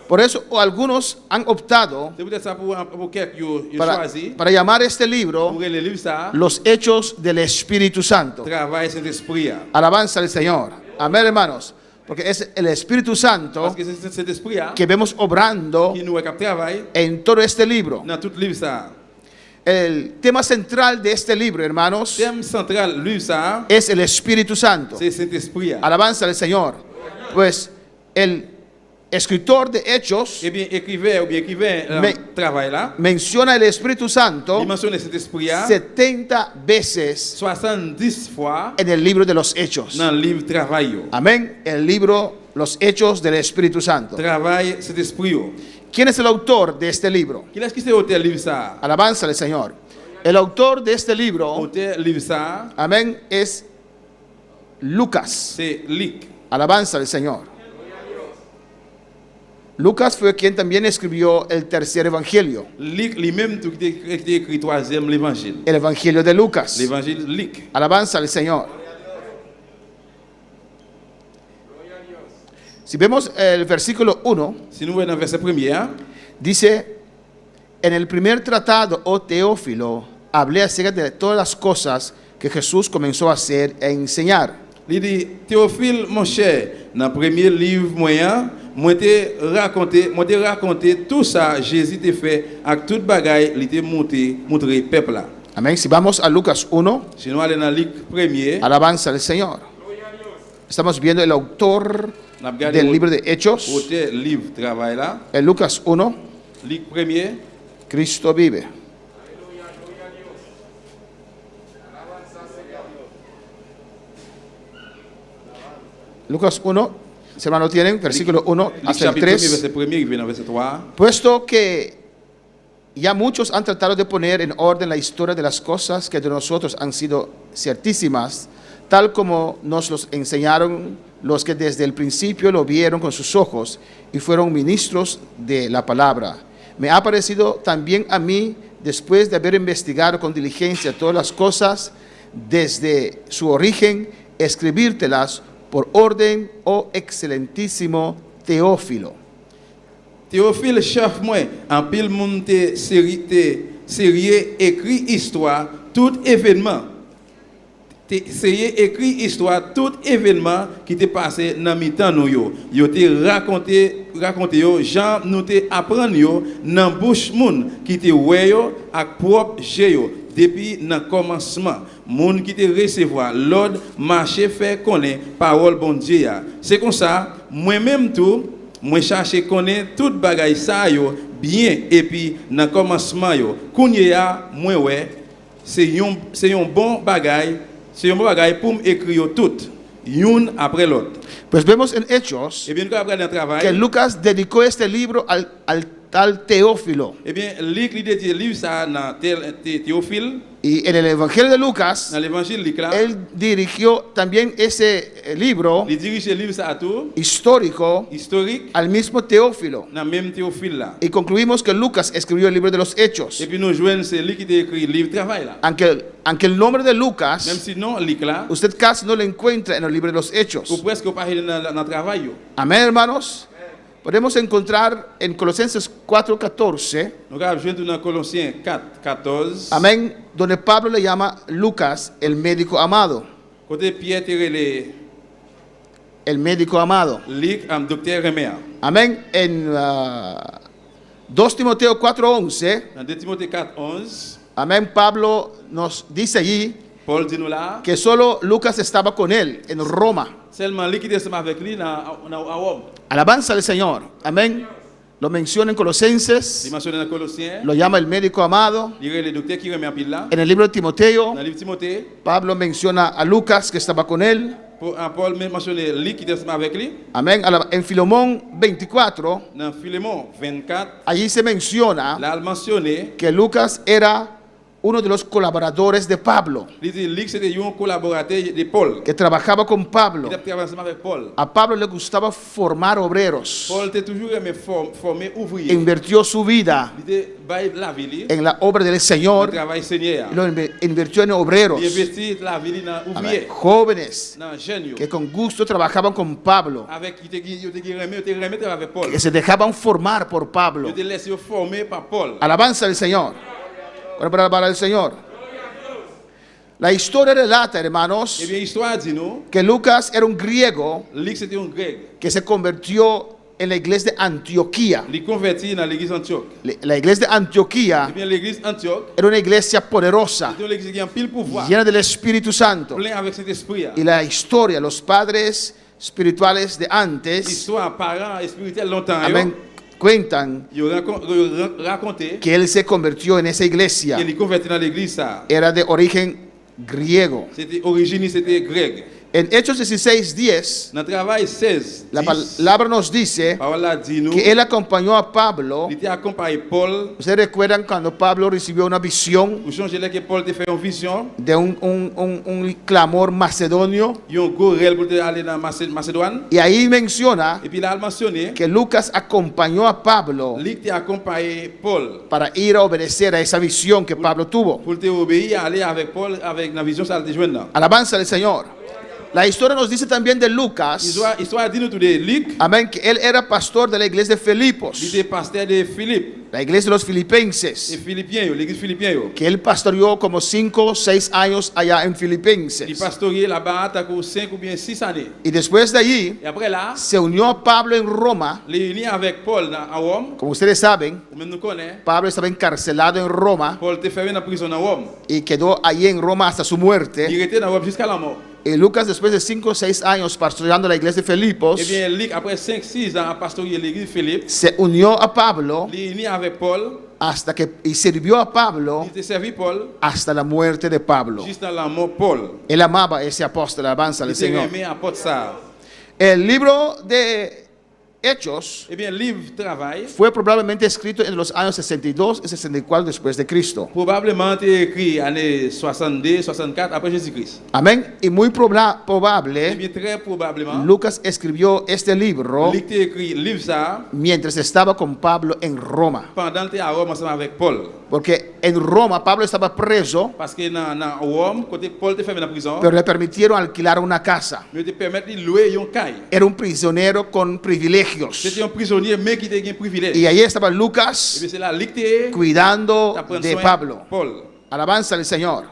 Por eso algunos han optado c'est peut-être ça pour quelques yo para, choisi para llamar este libro pour le livre ça, Los Hechos del Espíritu Santo. travail Saint-Esprit. Alabanza al Señor. Amén, hermanos. Porque es el Espíritu Santo Parce que c'est cet esprit que vemos obrando qui nous cap travail en todo este libro. dans tout livre ça. El tema central de este libro, hermanos, Thème central livre ça, es el Espíritu Santo. c'est Saint-Esprit. Alabanza al Señor. Pues el escritor de Hechos Eh bien écrivain Mais- travail là, menciona el Espíritu Santo il mentionne cet esprit 70 veces 70 fois en el libro de los Hechos. dans le livre travail yo. Amén. El libro Los Hechos del Espíritu Santo. Travail cet esprit yo. ¿Quién es el autor de este libro? Qui est-ce qui c'est auteur livre ça? Alabanza al Señor. El autor de este libro, Auteur livre ça, amén, es Lucas. c'est Luc. Alabanza al Señor. Lucas fue quien también escribió el tercer evangelio, Luc lui-même tout qui a écrit troisième l'évangile. el evangelio de Lucas. L'évangile Luc. Alabanza al Señor. Si vemos el versículo 1, Si nous voyons dans le verset premier, dice, en el primer tratado, oh Teófilo, hablé acerca de todas las cosas que Jesús comenzó a hacer e enseñar. il dit Théophile mon cher, dans le premier livre moyen, moi te raconté tout ça Jésus t'a fait avec toute bagaille, il t'a montré peuple là. Amén. Si vamos a Lucas 1, Sinon aller dans Luc premier, alabanza al Señor. Estamos viendo el autor n'a regardé del libro de Hechos, auteur livre travail là, en Lucas 1, Luc premier, Cristo vive. Lucas 1, si hermano tienen, versículo 1 Luc hasta el chapitre 1 3. verset premier, il vient dans verset 3. Puesto que ya muchos han tratado de poner en orden la historia de las cosas que de nosotros han sido ciertísimas, tal como nos los enseñaron los que desde el principio lo vieron con sus ojos y fueron ministros de la palabra. Me ha parecido también a mí, después de haber investigado con diligencia todas las cosas desde su origen, escribírtelas por orden, oh excelentísimo Teófilo. Théophile chef moi, en pile monde te sérieux écrit histoire, tout événement. Te sérieux écrit histoire, tout événement qui t'est passé dans mi-temps nous yo. Yo te raconté yo, Jean nous te apprendre yo dans bouche moun qui te wè yo ak propre jè yo. Depuis le commencement, moun qui te recevoir l'ordre marcher faire connaître parole bon Dieu. C'est comme ça, moi-même tout moi chercher connaître toute bagaille ça yo bien et puis dans commencement yo kounye ya moi ouais c'est un bon bagaille pour m'écrire yo tout une après l'autre. Pues vemos en Hechos Et bien quand après le que travail Lucas dedicó este libro al tal Teófilo. Eh bien, Luc lui dit livre ça dans Théophile, Y en el Evangelio de Lucas, dans l'évangile Luc là, él dirigió también ese libro il dirige le livre ça à tout, histórico historique, al mismo Teófilo. dans même Théophile là. Y concluimos que Lucas escribió el libro de los Hechos. Et puis nous joignons c'est lui qui a écrit le livre travail là. Aunque el nombre de Même Lucas, si non Luc là, usted casi no lo encuentra en el libro de los ou Hechos. presque pas dans travail yo. Amén, hermanos. Podemos encontrar en Colosenses 4:14, Nous avons joindre dans Colossiens 4:14. amén, donde Pablo le llama Lucas el médico amado. Côté Pierre Terele, El médico amado. Luc am docteur Remer. Amén. En 2 Timoteo 4:11, Dans 2 Timothée 4:11, amén, Pablo nos dice allí Paul dit nous là, que solo Lucas estaba con él en Roma. seulement lui qui était ensemble avec lui dans Rome. Alabanza al Señor. Amén. Lo menciona en Colosenses, Il mentionne dans Colossiens, lo llama el médico amado. il y a le docteur qui remet en pile là. En el libro de Timoteo, Dans le livre de Timothée, Pablo menciona a Lucas que estaba con él. Paul mentionne lui qui était ensemble avec lui. Amén. En Filemón 24, Dans Philémon 24, allí se menciona là il mentionné, que Lucas era uno de los colaboradores de Pablo, il dit Luc c'était un collaborateur de Paul. que trabajaba con Pablo. Il a travaillé ensemble avec Paul. A Pablo le gustaba formar obreros. Paul était toujours aimé former ouvriers. Invirtió su vida Il était bail la vie, en la obra del le Señor travail Seigneur. y lo invirtió en obreros, Il investit la vie dans Amén, ouvrier, jóvenes dans jeune. que con gusto trabajaban con Pablo, Avec qui te remet avec Paul. que se dejaban formar por Pablo. Il te laisse former par Paul. Alabanza al Señor. Bueno, para alabar al Señor. La historia relata, hermanos, Eh bien, l'histoire dit nous, que Lucas era un griego Luc c'était un grec. que se convirtió en la iglesia de Antioquía. Il est converti dans l'église Antioche. La iglesia de Antioquía Eh bien, l'église Antioche, era una iglesia poderosa, c'était une église qui a un pile pouvoir, llena del Espíritu Santo. plein avec cet esprit. Y la historia, los padres espirituales de antes, L'histoire, parents spirituels longtemps, amén, cuentan ils raconté que él se convirtió en esa iglesia. qu'il est converti dans l'église. Ça. Era de origen griego. C'était origine, c'était grec. En Hechos 16:10, Dans le travail 16, la 10, palabra nos dice parole dit nous, que él acompañó a Pablo. il était accompagné Paul. ¿Ustedes recuerdan cuando Pablo recibió una visión Pour changer là que Paul te fait une vision, de un clamor macedonio? il y a un gros réel pour aller dans Macédoine. Y ahí menciona Et puis là, il a mentionné, que Lucas acompañó a Pablo lui qui a accompagné Paul para ir a obedecer a esa visión que Pablo tuvo. pour te obéir, aller avec Paul, avec la vision, ça te joindre. Alabanza al Señor. La historia nos dice también de Lucas, Histoire dit nous tout de Luc, amén, que él era pastor de la iglesia de Filipos, il était pasteur de Philippe, la iglesia de los et filipenses, Philippiens, l'église Philippiens. que él pastoreó como 5 o 6 años allá en Il Filipenses. pastorait là-bas, t'as pour 5 ou bien 6 années. Y después de allí, Et après là, se unió a Pablo en Roma. il est uni avec Paul à Rome, Como ustedes saben, ou même nous connaît. Pablo estaba encarcelado en Roma Paul te fait venir en prison à Rome. y quedó allí en Roma hasta su muerte. Il était dans Rome jusqu'à la mort. Y Lucas, después de 5 o 6 años pastoreando la iglesia de Filipos, Eh bien, Luc, après 5-6 ans à pastorer l'église Philippe, se unió a Pablo il est uni avec Paul, hasta que y sirvió a Pablo il te servi Paul, hasta la muerte de Pablo. juste dans la mort Paul. Él amaba a ese apóstol, alabanza al Il te Señor. remet à porte ça. El libro de Hechos Eh bien, livre travail, fue probablemente escrito en los años 62 y 64 después de Cristo. probablement été écrit année 62, 64 après Jésus-Christ. Amén. Y muy Eh probable, bien, très probablement, Lucas escribió este libro Luc t'a écrit livre ça mientras estaba con Pablo en Roma. pendant que tu es à Rome ensemble avec Paul. Porque en Roma Pablo estaba preso, Parce que dans Rome, côté Paul te fait venir en prison, pero le permitieron alquilar una casa. mais te permettre de louer un caille. Era un prisionero con privilegios. C'était un prisonnier, mais qui était un privilège. Y ahí estaba Et Lucas bien, c'est là, Luc t'a cuidando prendre de soin Pablo. Paul. Alabanza al Señor.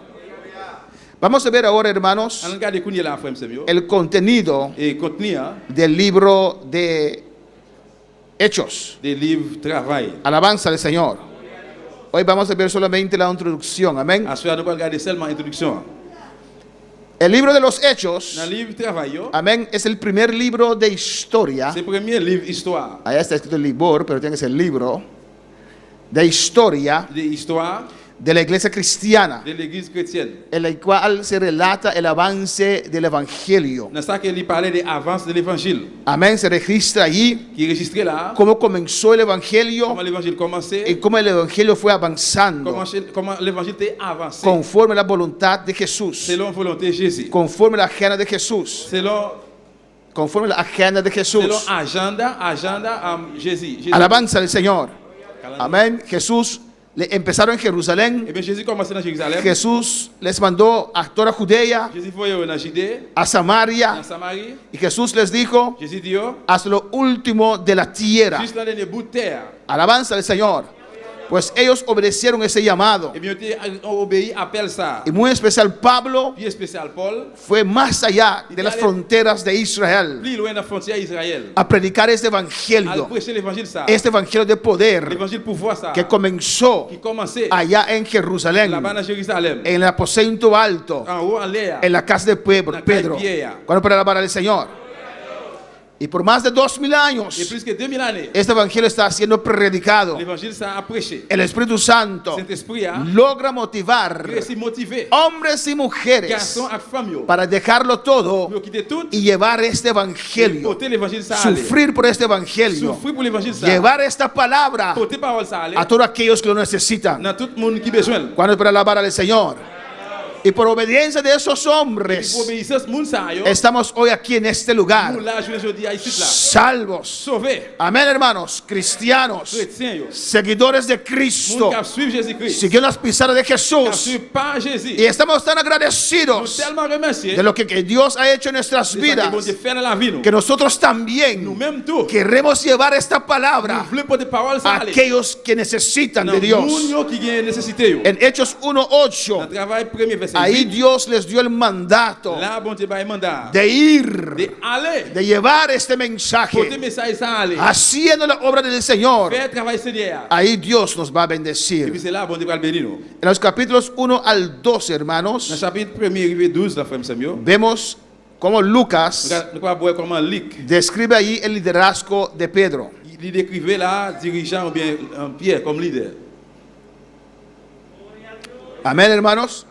Vamos a ver ahora, hermanos, On regarde Kounia là, frère, monsieur. el contenido Et contenu hein, del libro de Hechos. des livres travail. Alabanza al Señor. Hoy vamos a ver solamente la introducción. Amén. À ce nous pas regarder seulement introduction. El libro de los Hechos, Dans le livre travail, yo, amén, es el primer libro de historia. c'est le premier livre histoire. Allá está escrito el libro, pero tiene que ser libro de historia De histoire de la iglesia cristiana, de l'église chrétienne. en la cual se relata el avance del evangelio. Dans ça qu'il parlait de l'avance de l'évangile. Amén, se registra allí Qui est registré là. cómo comenzó el evangelio Comment l'évangile commençait. y cómo el evangelio fue avanzando Comment l'évangile était avancé. conforme a la voluntad de Jesús, Selon la volonté de Jésus. conforme a la agenda de Jesús, conforme a la agenda de Selon Jesús. agenda Jésus. Alabanza al Señor. Amén. Jesús le empezaron en Jerusalén. Et bien Jésus commençait dans Jérusalem. Jesús les mandó a toda Judea, Jésus foi dans Judée, a dans Samaria, Samarie. y Jesús les dijo Jésus dit, hasta lo último de la tierra. juste dans les bouts de terre. Alabanza al Señor. Pues ellos obedecieron ese llamado. Et bien on obéit appelle ça. Y muy especial Pablo Puis spécial Paul, fue más allá de las fronteras de Israel plus loin de la frontière d'Israël. a predicar este À evangelio, prêcher l'évangile ça. este evangelio de poder L'évangile pouvoir ça. que comenzó Qui commençait allá en Jerusalén, là-bas dans Jérusalem. en el aposento alto, En haut en l'air. en la casa de Pedro. Cuando para alabar al Señor. Y por más de 2000 Et años, plus que 2000 années, este evangelio está siendo predicado. l'évangile ça a prêché. El Espíritu Santo Saint-Esprit a logra motivar réussi motivé hombres y mujeres garçons et femmes para dejarlo todo pour quitter tout y llevar este et evangelio, porter l'évangile ça aller. sufrir por este evangelio, Souffrir pour l'évangile ça. llevar esta palabra Porter parole ça aller. a todos aquellos que lo necesitan. Dans tout le monde qui besoin. Cuando es para alabar al Señor. Y por obediencia de esos Pour hombres, obéissance moun ça yo. estamos hoy aquí en este lugar, Nous là aujourd'hui à ici là. salvos. Sauvé. Amén, hermanos, cristianos, Chrétien yo. seguidores de Moun Cristo, qui suivre Jésus-Christ. siguiendo las pisadas de Qui Jesús. suivre pas Jésus. Y estamos tan Nous agradecidos tellement remerciés de lo que Dios ha hecho en nuestras de ça que vidas, bon Dieu fait dans la vie nous. que nosotros también Nous-mêmes tout. queremos llevar esta palabra Nous voulons porter parole ça a aller. aquellos que necesitan Dans de Dios. moun yo qui gagne nécessité yo. En Hechos Dans 1:8, travail premier verset ahí 8. Dios les dio el mandato Là bon Dieu ba mandat de ir, de aller de llevar este porter mensaje, message ça aller. haciendo la obra del Señor. Faire travail Seigneur. Ahí Dios nos va a Et puis bendecir. c'est là bon Dieu va le bénir nous. En los capítulos 1 al 12, Dans hermanos, chapitre 1er arrivé 12 là frère Samuel. vemos cómo Lucas Nous va voir comment Luc describe ahí el liderazgo de Pedro. il décrivait là dirigeant ou bien Pierre comme leader. Amén, hermanos.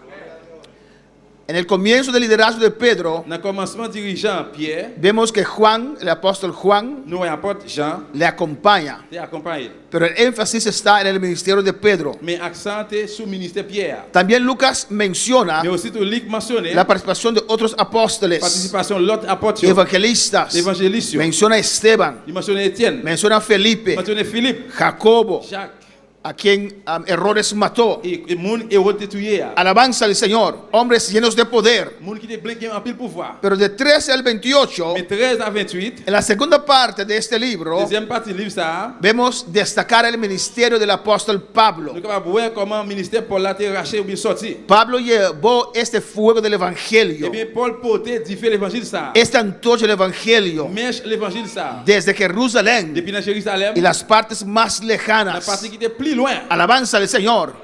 En el comienzo del liderazgo de Pedro, Dans le commencement dirigeant Pierre, vemos que Juan, el apóstol Juan, nous apôtre Jean le acompaña. te accompagné. Pero el énfasis está en el ministerio de Pedro. Mais accent est sur le ministère Pierre. También Lucas menciona Mais aussi tout Luc mentionné la participación de otros apóstoles, participation de l'autre apôtre. evangelistas. L'évangéliste. Menciona a Esteban, Il mentionné Étienne. menciona a Felipe, Il mentionné Philippe. Jacobo, Jacques. a quien Herodes mató. Et moun Hérode tué. Alabanza al Señor, hombres llenos de poder. Moun qui te blinqué en pile pouvoir. Pero de 13 al 28, Mais 13 à 28, en la segunda parte de este libro, deuxième partie du livre ça, vemos destacar el ministerio del apóstol Pablo. nous capable voir comment le ministère Paul a été racheté ou bien sorti. Pablo llevó este fuego del Eh evangelio, bien Paul portait diffé l'évangile ça. esta antorcha del evangelio, Mèche l'évangile ça. desde Jerusalén Depuis dans Jérusalem, y las partes más la lejanas. partie qui était plus loin. Alabanza al Señor.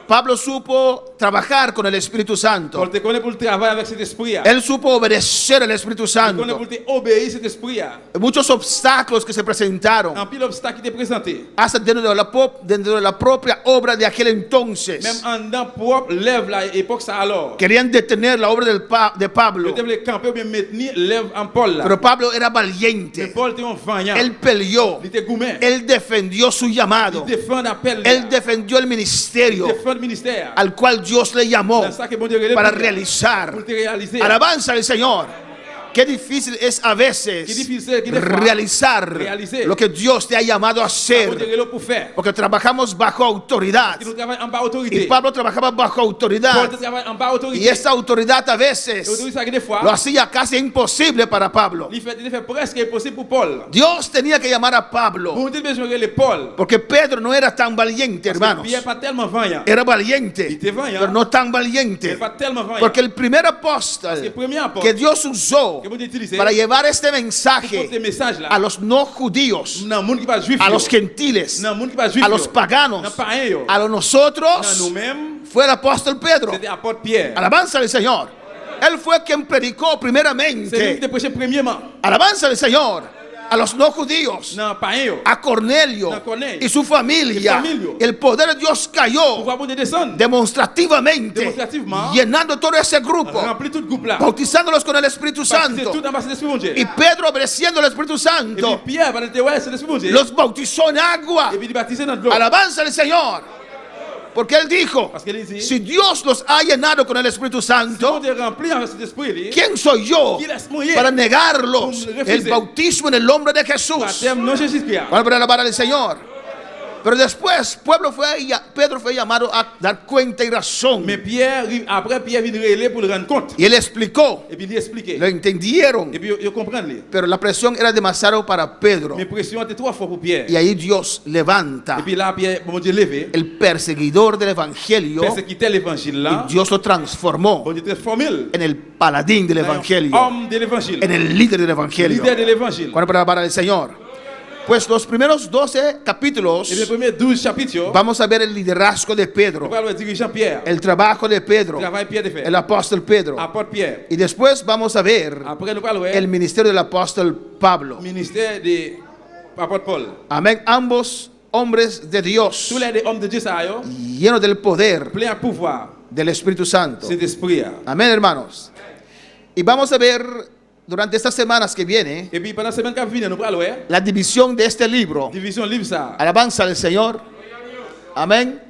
Pablo supo trabajar con el Espíritu Santo. Paul te connaît pour le travail avec cet esprit. Él supo obedecer al Espíritu Il connaît Santo. pour te obéir cet esprit. Muchos obstáculos que se presentaron, En pile obstacle qui t'est présenté. hasta dentro de la propia obra de aquel entonces. Même en dedans propre lève la époque ça alors. Querían detener la obra de Pablo. Je devais camper ou bien maintenir lève en Paul là. Pero Pablo era Mais valiente. Paul était un vaillant. Él peleó. Il était gourmet. Él defendió su llamado. Il défend l'appel. Él defendió el Il ministerio défend le ministère. al cual Dios le llamó Dans ça que bon Dieu relève para pour realizar. te réaliser. Alabanza al Señor. Qué difícil es a Qué veces difícil, qué difícil. realizar Realizar. lo que Dios te ha llamado a Bon Dieu hacer. relève pour faire. Porque trabajamos bajo autoridad. Et nous travaillons en bas Y autorité. Pablo trabajaba bajo Paul autoridad. travaille en bas autorité. Y esta autoridad a Et veces autorité ça que des fois, lo hacía casi imposible para Pablo. il fait presque impossible pour Paul. Dios tenía que llamar a Pablo. Bon Dieu besoin de Paul. Porque Pedro no era tan valiente, Parce que hermanos. Pierre pas tellement vaillant. Era valiente, Il était vaillant. pero no tan Il valiente. pas tellement vaillant. Porque el primer Parce que apóstol le premier apôtre que Dios usó que bon Dieu utilisé para llevar este pour mensaje porter message là. a los no judíos, Nan moun qui pas juif. a yo. los gentiles, Nan moun qui pas juif. a los yo. paganos, Nan païen yo. a los Nan nosotros, nous-mêmes, fue el apóstol Pedro. c'était apôtre Pierre. Alabanza al Señor. Él fue quien predicó C'est lui qui primeramente. te prêché premièrement. Alabanza al Señor. a los no judíos, nan païen yo. a Cornelio Na Cornelio. y su familia, Y familia. el poder de Dios cayó Pouvoir bon Dieu descendre. demostrativamente, Demostrativement. llenando todo ese grupo, Rempli tout groupe là. bautizándolos con el Espíritu Baptisé Santo. tout en bas de l'Esprit bon Dieu. Y Pedro, obedeciendo al Espíritu Et Santo, puis Pierre, pendant que ouais, c'est l'Esprit bon Dieu. los bautizó en agua. Et puis il baptisé dans de l'eau. Alabanza al Señor. Porque él dijo, Parce que él dice, si Dios los ha llenado con el Espíritu Bon Santo, Dieu rempli en cet esprit, ¿quién soy yo ¿Quién es muy para él? negarlos Como el refuser. bautismo en el nombre de Jesús? baptême non Jésus-Christ. Vamos a alabar al Señor. Pero después Pedro fue llamado a dar cuenta y razón. Mais Pierre, après Pierre vient relais pour le rendre compte. Y él explicó, Et puis il expliquait. lo entendieron, Et puis il comprend. pero la presión era demasiado para Pedro. Mais pression était trois fois pour Pierre. Y ahí Dios levanta Et puis là, Pierre, bon Dieu levé. el perseguidor del evangelio Persécutait l'évangile là. y Dios lo transformó Bon Dieu transformé. en el paladín del evangelio, Homme de l'évangile. en el líder del evangelio. Leader de l'évangile. ¿Cuándo para alabar al Señor? Pues los primeros 12 capítulos Et les premiers 12 chapitres, vamos a ver el liderazgo de on Pedro, parle du dirigeant Pierre. el trabajo de Pedro, Travail Pierre de fait. el apóstol Pedro. Apôtre Pierre. Y después vamos a ver Après, nous parlons el ministerio del apóstol Pablo. ministère de apôtre Paul. Amén. Ambos hombres de Dios, Tous les hommes de Dieu, ça, yo, llenos del poder plein à pouvoir, del Espíritu Santo. cet esprit. Amén, hermanos. Y vamos a ver durante estas semanas que viene Et puis pendant la semaine qui vient, nous parlons la división de este libro. division livre ça. Alabanza al Señor. Amén.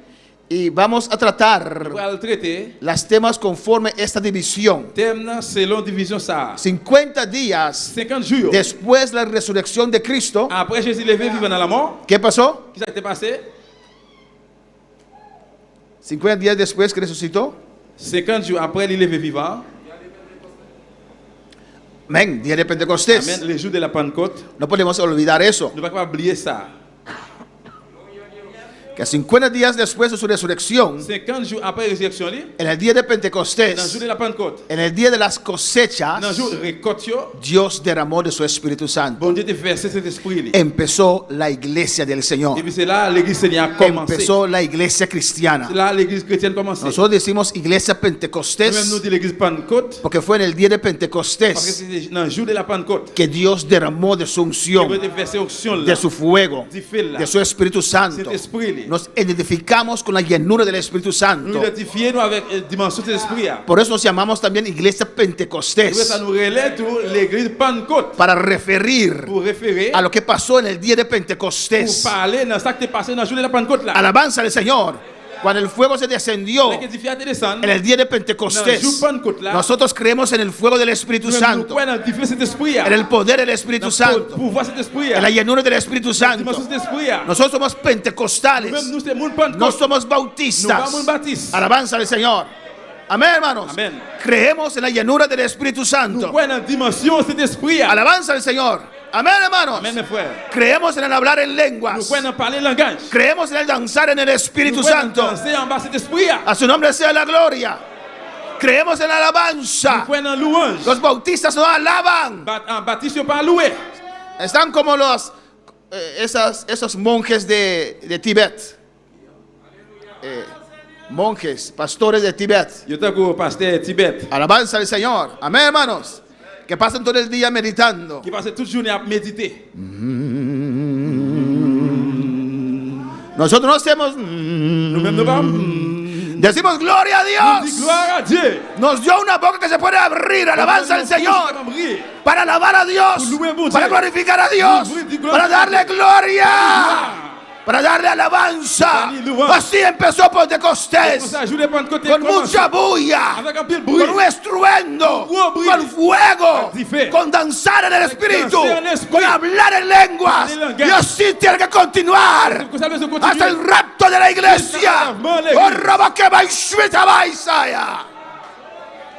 Y vamos a tratar Nous allons traiter los temas conforme esta división. thème selon division ça. 50 días 50 jours después de la resurrección de Cristo. après Jésus levé vivant dans la mort. ¿Qué pasó? Qu'est-ce qui s'est passé? 50 días después que resucitó. 50 jours après il levé vivant. Amén. Día de Pentecostés. Amen. Le jour de la Pentecôte. No podemos olvidar eso. Nous ne pouvons pas oublier ça. Que 50 días después de su resurrección, 50 jours après la résurrection, en el día de dans le Pentecostés, jour de la Pentecôte, en el día de las cosechas, dans le jour de récolte, Dios derramó de su Espíritu Santo. bon Dieu te versé cet esprit. Empezó la iglesia del Señor. Et puis c'est là l'église Seigneur a commencé. Empezó la iglesia cristiana. C'est là l'église chrétienne a commencé. Nosotros decimos iglesia Nous-mêmes nous Pentecostés disons l'église Pentecôte porque fue en el día de parce que Pentecostés c'est dans le jour de la Pentecôte que Dios derramó de su que unción, vous avez versé onction là. de su fuego, Du feu là. de su Espíritu Santo. Cet esprit là. Nos identificamos con la llenura del Espíritu Nous Santo. identifions avec la dimension de cet esprit là. Por eso nos llamamos también iglesia Et puis Pentecostés, ça nous relève tout l'église Pentecôte para referir pour référer a lo que pasó en el día de pour Pentecostés. parler dans ça qui est passé dans le jour de la Pentecôte là. Alabanza al Señor. Cuando el fuego se descendió Avec les fiat descendre. en el día de Dans le Pentecostés, jour Pentecôte là. nosotros creemos en el fuego del Espíritu Nous Santo, croyons dans cet esprit là. en el poder del Espíritu Santo, Pour voir cet esprit en la là. llenura del Espíritu La Santo. dimension de cet esprit là. Nosotros somos pentecostales, Même nous c'est monde no Pentecôte. somos Nous bautistas. vamos baptistes. Alabanza al Señor. Amén, hermanos. Amén. Creemos en la llenura del Espíritu Nous Santo. croyons dans la dimension de cet esprit là. Alabanza al Señor. Amén, hermanos. Amen mes frères. Creemos en el hablar en Nous lenguas. croyons dans parler langage. Creemos en el danzar en el Nous Espíritu croyons Santo. dans danser en bas cet esprit là. A su nombre sea la gloria. Creemos en la Nous alabanza. croyons dans louange. Los bautistas no alaban. En baptiste pas louer. Están como esos monjes de Tibet. Monjes, pastores de Tibet. Yo tengo pasteur Tibet Alabanza al Señor. Amén, hermanos. Que pasan todo el día meditando. qui passe toute journée à méditer. Nosotros no hacemos. Nous-mêmes nous pas. Decimos gloria a Dis Dios. gloire à Dieu. Nos dio una boca que se puede abrir. Alabanza al Señor. Para alabar a Dios. Para glorificar a Dios. Para darle gloria. Para darle alabanza. Así empezó Pentecostés. Con mucha bulla, Avec un pile con bruit. un estruendo, con fuego, con danzar en el Espíritu, con hablar en lenguas. Y así tiene que continuar hasta el rapto de la iglesia. Oh, roba que va y suelta va Isaías.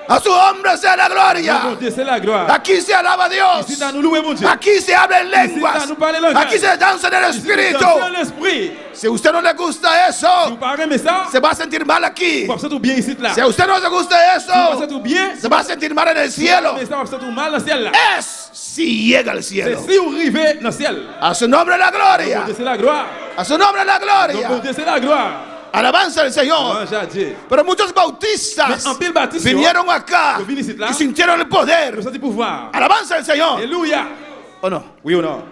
A su hombre sea la gloria. C'est la gloire. Aquí se alaba a Dios. Ici, nous louer mon Dieu. Aquí se habla en lenguas. Ici, nous parler langage. Aquí se danza en el Espíritu. Dans l'esprit. Si a usted no le gusta Vous eso, parlez mais ça. se va a sentir mal aquí. Vous tout bien ici là. Si a usted no le gusta Vous passez eso, tout bien. se va a sentir mal en el cielo. Mais ça va tout mal dans le ciel là. Es si llega al C'est cielo. si vous arrivez dans le ciel. A su nombre la gloria. C'est la gloire. A su nombre la Donc gloria. c'est la gloire. Alabanza al Señor. Mange à Dieu. Pero muchos Mais bautistas en pile baptiste. vinieron acá Yo vine ici là. y sintieron el poder. Vous sentez pouvoir. Alabanza al Señor. Alléluia. ¿O no? Oui ou non?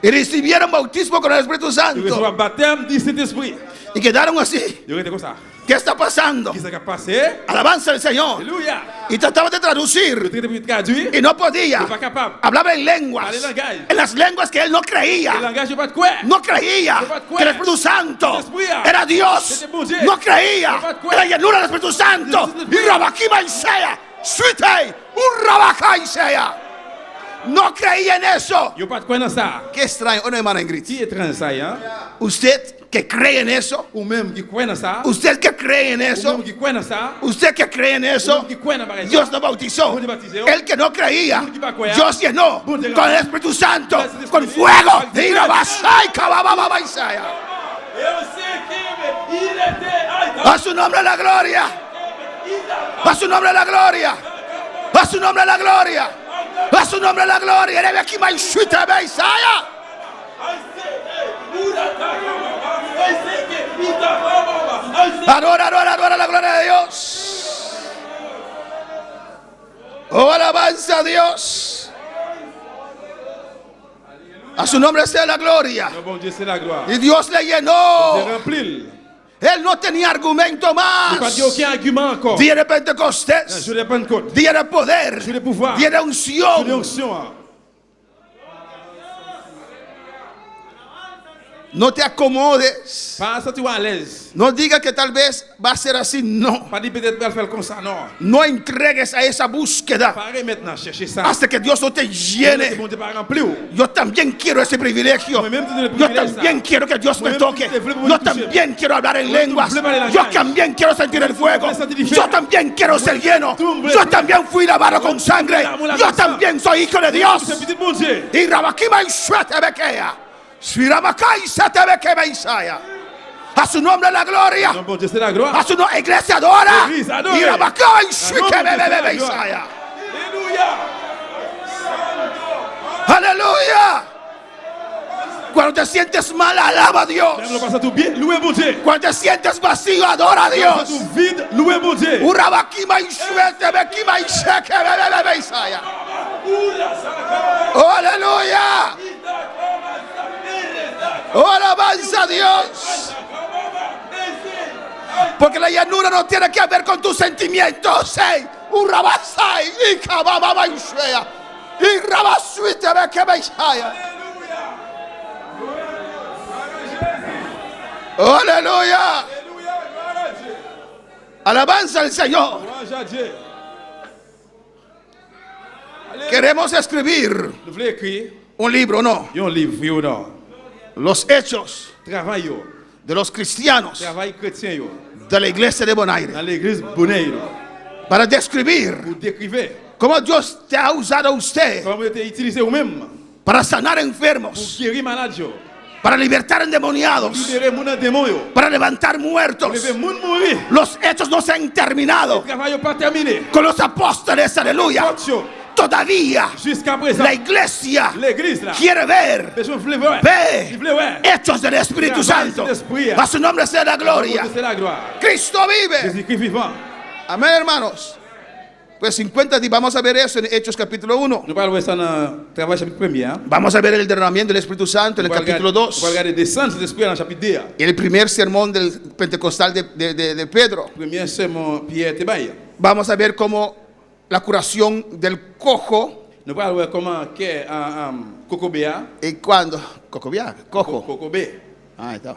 Y recibieron bautismo con el Espíritu Ils Santo. reçoivent baptême du Saint-Esprit. Y quedaron así. Ils étaient comme ça. ¿Qué está pasando? Qu'est-ce qui a passé? Alabanza al Señor. Alléluia. Y trataban de traducir. Le traité de traduire. Y no podía. Il n'est pas capable. Hablaba en lenguas. Parler langage. En las lenguas que él no creía. Le langage, je pas de quoi. No creía que el Espíritu Santo era Dios. No creía que la llenura del Espíritu Santo. Y Rabaquima Isaiah. Suite. Un Rabaca Isaiah. No creía en eso. Yo pas de quoi dans ça. Qué extraño, ¿o no, hermana Ingrid? Si étrange ça, hein? Usted que cree en eso. Ou même qui croit dans ça. Usted que cree en Ou eso. même qui croit dans ça. Usted que cree en eso. Qui croit dans pareil. Dios no bautizó. El que no creía, Dios llenó con el Espíritu Santo, con fuego. Y la vasai, cabababa, Isaiah. A su nombre la gloria. A su nombre la gloria. A su nombre la gloria. A su nombre la gloria. Eres aquí, Maishuta, Isaiah. Adora, adora, adora la gloria de Dios. Oh, alabanza a Dios. A su nombre sea la gloria. Le bon Dieu, c'est la gloire. Y Dios le C'est llenó. rempli. Él no tenía argumento Il n'y a pas más. dit aucun argument encore. Día de Un Pentecostés, jour de Pentecôte. día de poder, Jour de pouvoir. día de Jour de unción. onction. No te acomodes. Pas sentir à l'aise. No diga que tal vez va a ser así. No. Pas dire peut-être pas le faire comme ça, non. No entregues a esa búsqueda Pareil maintenant, chercher ça. hasta que Dios no te C'est llene. bon Dieu pas rempli. Yo también quiero ese privilegio. Yo también quiero que Dios me toque. Yo también quiero hablar en lenguas. Yo también quiero sentir el fuego. Yo también quiero ser lleno. Yo también fui lavado con sangre. Yo también soy hijo de Dios. C'est petit bon Dieu. Y Rabakima y Shuatebekea. Shiramakai Satebekeba Isaiah. A su nombre la gloria. Non, bon Dieu, c'est la gloire. A su nombre, iglesia adora. Église, adore. Y Rabakai Ah, non, Dieu, c'est Shukebebe la gloire. Isaiah. Alléluia. Aleluya. Cuando te sientes mal, alaba a Même le Dios. passant tout bien, louez bon Dieu. Cuando te sientes vacío, adora a Passant Dios. tout vide, louez bon Dieu. Urabakima y Shuetebekima y Shekebebe Isaiah. Oh, aleluya. Oh, alabanza a Dios. Porque la llanura no tiene que ver con tus sentimientos. Hey, Urabasai y Kabababa y Shea. Y Rabasuitebekeba Isaiah. Oh, aleluya. Alabanza al Señor. Louange à Dieu. Queremos escribir Nous voulons écrire un libro, ¿no? un livre, oui ou non? Los hechos Travail, yo. de los cristianos Travail chrétien, yo. de la iglesia de Bonaire. Dans l'église Bonaire, Para describir pour décrire cómo Dios te ha usado a usted comment vous avez utilisé vous-même para sanar pour enfermos, guérir malade, yo. para libertar endemoniados, Libérer mon démon, yo. para levantar Pour muertos. lever moun mourir. Los hechos no se han Le terminado travail n'est pas terminé. con los apóstoles, aleluya. Attention, Todavía jusqu'à présent, la iglesia l'église là, quiere ver, les gens voulaient voir. Ils voulaient voir. hechos del Espíritu Santo. A su nombre sea la gloria. C'est la gloire. Cristo vive. Jésus-Christ vivant. Amén, hermanos. Pues 50 días vamos a ver eso en Hechos capítulo 1. Nous parlons de ça dans le travail chapitre 1er. Vamos a ver el derramamiento del Espíritu Santo en el capítulo On va 2. regarder descendre de l'esprit dans le chapitre 2. Y el primer sermón del Pentecostal de Pedro. Premier sermon Pierre Tebaï. Vamos a ver cómo la curación del cojo. Nous parlons de comment que Cocobéa, ¿Y cuándo? Cocobia, cojo. Cocobé, Ahí está.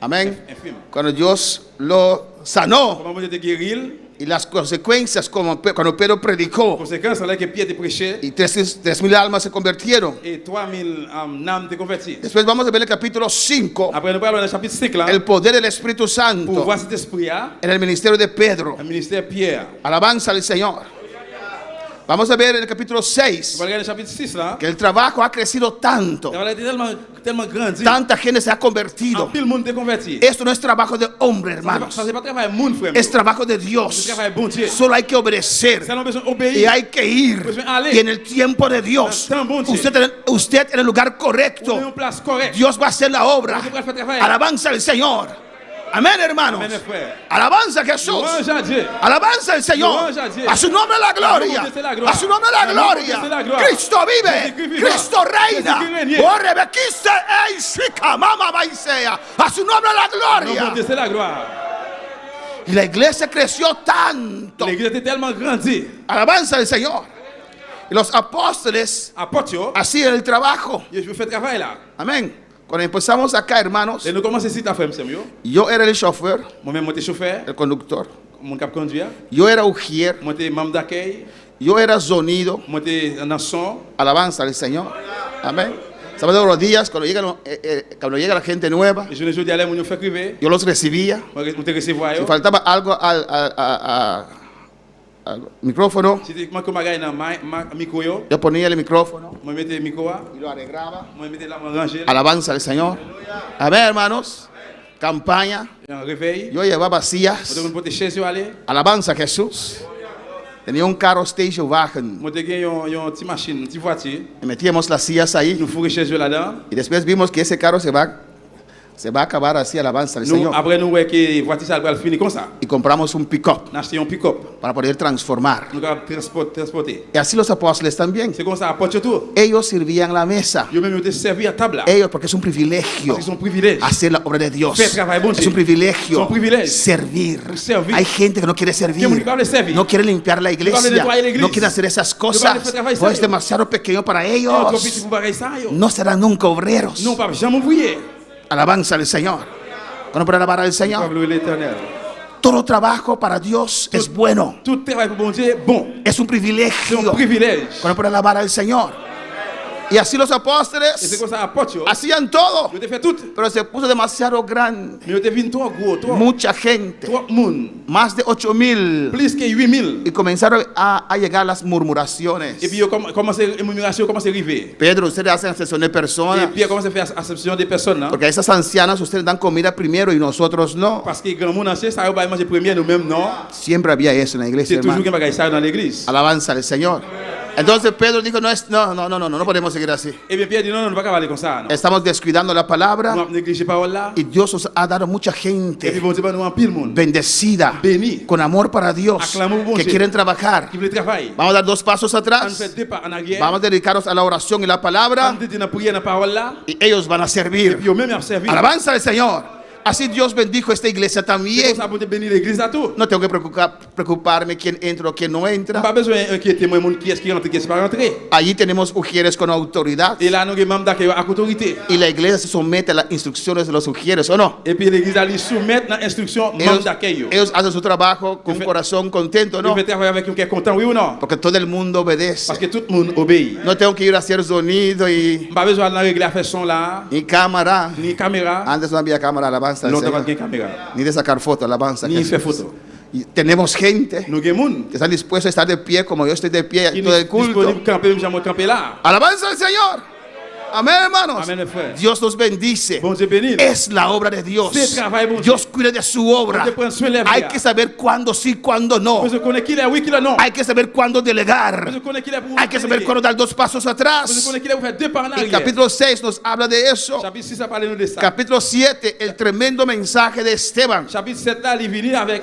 Amén. infime. Cuando Dios lo sanó. Comment vous êtes guéri, Y las consecuencias como cuando Pedro predicó. conséquence c'est là que Pierre te prêchait Y 3.000 almas se convirtieron. et 3000 âmes te converties. Después vamos a ver el capítulo 5. Après nous parlons dans le chapitre 5 là, El poder del Espíritu pour Santo voir cet esprit là, en el ministerio de Pedro. le ministère Pierre. Alabanza al Señor. Vamos a ver en el capítulo On 6 va regarder le chapitre 6 là. que el trabajo ha crecido tanto. Ça va être tellement grandi. Tanta gente se ha En convertido. pile monde te converti. Esto no es trabajo de hombre, hermanos. Ça c'est pas travail monde frère. Es trabajo de C'est Dios. travail bon Dieu. Solo hay que obedecer. Ça n'a besoin Y d'obéir. hay que ir. Y en el tiempo de Dios, usted en el lugar On est correcto, en place correcte. Dios va a hacer la obra. Dios va a hacer el trabajo. Alabanza al Señor. Amén, hermanos. Amen, frère. Alabanza a Jesús. Louange à Dieu. Alabanza al Señor. Louange a Dieu. A su nombre la gloria. A su nombre sea la gloria. A su nombre la A su nombre gloria. sea la gloria. Cristo vive. Jésus-Christ vivant. Cristo reina. Jésus-Christ règne. Oh, rebequiste, ey, shika, mama, baisea. A su nombre la Non, gloria. bon Dieu, c'est la gloire. Y la iglesia creció tanto. L'église était tellement grandie. Alabanza al Señor. Y los apóstoles Apôtre, hacían el trabajo. je fais travail là. Amén. Cuando empezamos acá, hermanos, Et nous commençons ici, ta frère, monsieur. yo era el chauffeur, Moi-même, moi, j'étais chauffeur, el conductor. mon cap conduire. Yo era ujier. Moi, j'étais membre d'accueil. Yo era sonido. Moi, j'étais en son. Alabanza al Señor. Amén. Sábado los días, cuando llega la gente nueva, Et je ne dis à l'air, nous fait crier. yo los recibía. Moi, nous te recevoir. Si faltaba algo al micrófono, Si tu manques ma gagne dans micro, yo ponía el micrófono moi, mettais le micro. y lo arreglaba. Moi, mettais la main rangée. Alabanza al Señor. Amén, hermanos. Campaña. Un réveil. Yo llevaba Moi, sillas. je porter chaise aller. Alabanza a Jesús. Tenía un carro station wagon. Moi, j'ai une petite machine, une petite voiture. Y metíamos las sillas ahí. Nous fourrons chaise là-dedans. Y después vimos que ese carro se va a acabar así. Alabanza al Nous, Señor. après, nous voyons que la voiture, ça va finir comme ça. Y compramos un pick-up Nous achetons un pick-up. para poder transformar. Nous allons transporter. Y así los apóstoles también. C'est comme ça, apporte tout. Ellos servían la mesa. Yo même, je servi à table là. Ellos, porque es un privilegio Parce que c'est un privilège. hacer la obra de Dios. Faire travail bon Es Dieu. un privilegio Es un privilège. servir. Servir. Hay gente que no quiere servir. Que no quiere servir. No quiere limpiar la No quiere iglesia. nettoyer la iglesia. No quiere hacer esas No cosas. quiere hacer trabajo O es serio. demasiado pequeño para Et on compite ellos. pour pareil ça, yo. No serán nunca obreros. Non, pas jamais ouvrier. Alabanza al Señor. Cuando para alabar al Señor. Pablo l'Éternel. Todo trabajo para Dios es bueno. Tout travail pour bon Dieu, bon. Es un C'est privilegio. un privilège. Cuando para alabar al Señor. Y así los Et c'est apóstoles comme ça, apporte, yo. hacían todo. Je te fais tout. Pero se puso demasiado grande. Mais je te vine trop gros, trop. Mucha gente. Trop monde. Más de 8,000. Plus que 8000. Y comenzaron a llegar las murmuraciones. Et puis, yo commencé, immigration commence à arriver. Pedro, ustedes hacen excepción de Et personas. puis, commence à faire acception des personnes, hein. Porque a esas ancianas ustedes dan comida primero y nosotros no. Parce que grand monde entier, ça va manger premier, nous-mêmes, non. Siempre había eso en la iglesia, C'est toujours hermano. qu'il y a ça dans l'église. Alabanza al Señor. Entonces Pedro dijo, no podemos seguir así. Et bien, Pierre dit, non, non, ne va pas aller comme ça, non. Estamos descuidando la Nous palabra avons négligé parole là. y Dios nos ha dado mucha Et puis, gente bon Dieu, nous avons pile monde. bendecida, Béni. con amor para Dios, Acclamons bon que Dieu. quieren trabajar. Qui veut travailler. Vamos a dar 2 pasos On atrás. fait deux pas en arrière. Vamos a dedicarnos a la oración y la On palabra te dit dans la prière, dans la parole là. y ellos van a Et servir. puis, eux-mêmes, ils ont servi. Alabanza al Señor. Así Dios bendijo esta iglesia C'est comme también. ça pour te bénir l'église à tout. No tengo que preocuparme quién entra o quién no On n'a entra. pas besoin d'inquiéter moi, qui est-ce qui rentre, qui est-ce qui va rentrer. Allí tenemos ujieres con autoridad Et là, nous avons membres d'accueil avec autorité. y la iglesia se somete a las instrucciones de los ujieres, ¿o no? Et puis, l'église a lui soumettre dans l'instruction membres Ellos, d'accueil. ellos hacen su trabajo con un Yo fe- corazón contento, Nous ¿no? devons travailler avec un qui est content, oui ou non? Porque todo el mundo obedece. Parce que tout le monde obéit. No tengo que ir a hacer sonido y On n'a pas besoin de régler à faire son là, ni cámara. ni caméra. Antes no había cámara, alabanza al Longtemps, pas Señor. de caméra. Ni de sacar fotos, alabanza. Ni Jesús. faire photo. Y tenemos gente Nous avons monde que está dispuesta a estar de pie como yo estoy de pie qui en todo el est disponible culto. de camper, j'aimerais camper là. Alabanza al Señor. Amén, hermanos. Amén, frère. Dios nos bendice. Bon Dieu béni. Es la obra de Dios. C'est travail, bon Dieu. Dios cuida de su obra. Bon Dieu prend soin de la Hay vie. que saber cuándo sí, cuándo no. Parce qu'on est qui là, oui, qui là, non. Hay que saber cuándo delegar. Parce qu'on est qui là pour Hay que saber cuándo dar 2 pasos Parce atrás. qu'on est qui là pour faire deux pas en Y arrière. capítulo 6 nos habla de eso. Chapitre 6, ça parle nous de ça. Capítulo 7, el tremendo mensaje de Esteban. Chapitre 7 là, il vient avec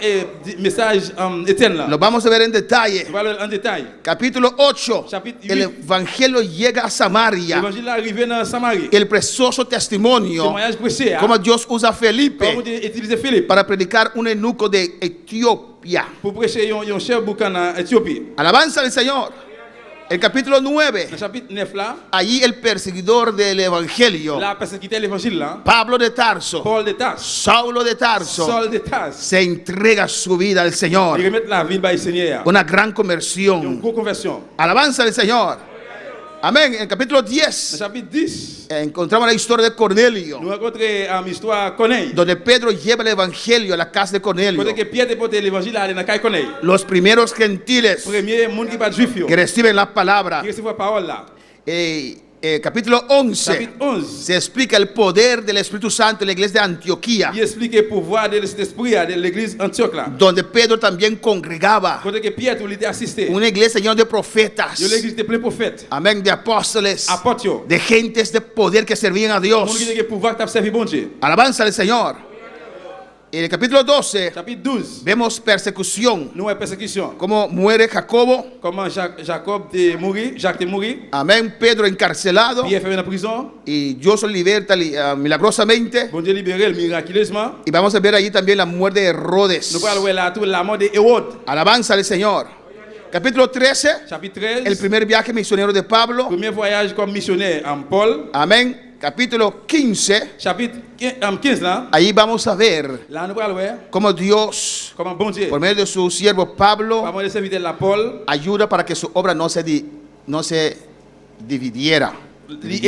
message Étienne là. Lo vamos a ver en detalle. On va aller en détail. Capítulo 8, Chapitre el 8. evangelio llega a Samaria. L'évangile est arrivé dans Samarie. El precioso testimonio, Témoignage pressé. como Dios usa a Comment Felipe Dieu utilise Philippe para predicar un eunuco de Etiopía. pour prêcher un chef boucan en Éthiopie. Alabanza al Señor. El capítulo 9, Dans le chapitre 9 là, allí el perseguidor del evangelio, la personne qui était l'évangile là, Pablo de Tarso, Paul de Tarse, Saulo de Tarso, Saul de Tarse, se entrega su vida al Señor. il remet la vie par le Seigneur. Una gran Une conversión. grosse conversion. Alabanza al Señor. Amén. En el capítulo Dans 10 le chapitre 10, encontramos la historia de Cornelio, nous rencontrons l'histoire Corneille. donde Pedro lleva el evangelio a la casa de Cornelio. Côté que Pierre déporté l'évangile à la caille Corneille. Los primeros gentiles Premier monde qui pas juif yo, que reciben la palabra. qui reçoit la parole là. Capítulo 11 Chapitre 11, se explica el poder del Espíritu Santo en la iglesia de Antioquía, il explique le pouvoir de cet esprit de l'église Antioche là. donde Pedro también congregaba. Côté que Pierre tout était assisté. Una iglesia llena de profetas, Yo l'église était plein de prophètes. amén, de apóstoles, Apôtres yo. de gentes de poder que servían a Monde Dios. qui a le pouvoir de servir bon Dieu. Alabanza al Señor. En el capítulo 12 chapitre 12, vemos persecución, nous avons persécution. cómo muere Jacobo, Comment Jacob est mort, Jacques est mort, amén, Pedro encarcelado Pierre fait en prison, y Dios lo liberta milagrosamente. bon Dieu libéré miraculeusement. Y vamos a ver allí también la muerte de Herodes. Nous allons voir là tout la mort de Hérode. Alabanza al Señor. Capítulo 13, Chapitre el 13, primer viaje misionero de Pablo. premier voyage comme missionnaire en Paul. Amén. Capítulo 15, Chapitre 15 là, ahí vamos a ver là nous allons voir cómo Dios, comment bon Dieu, por medio de su siervo Pablo, comment les serviteurs de la Paul, ayuda para que su obra no se dividiera. lui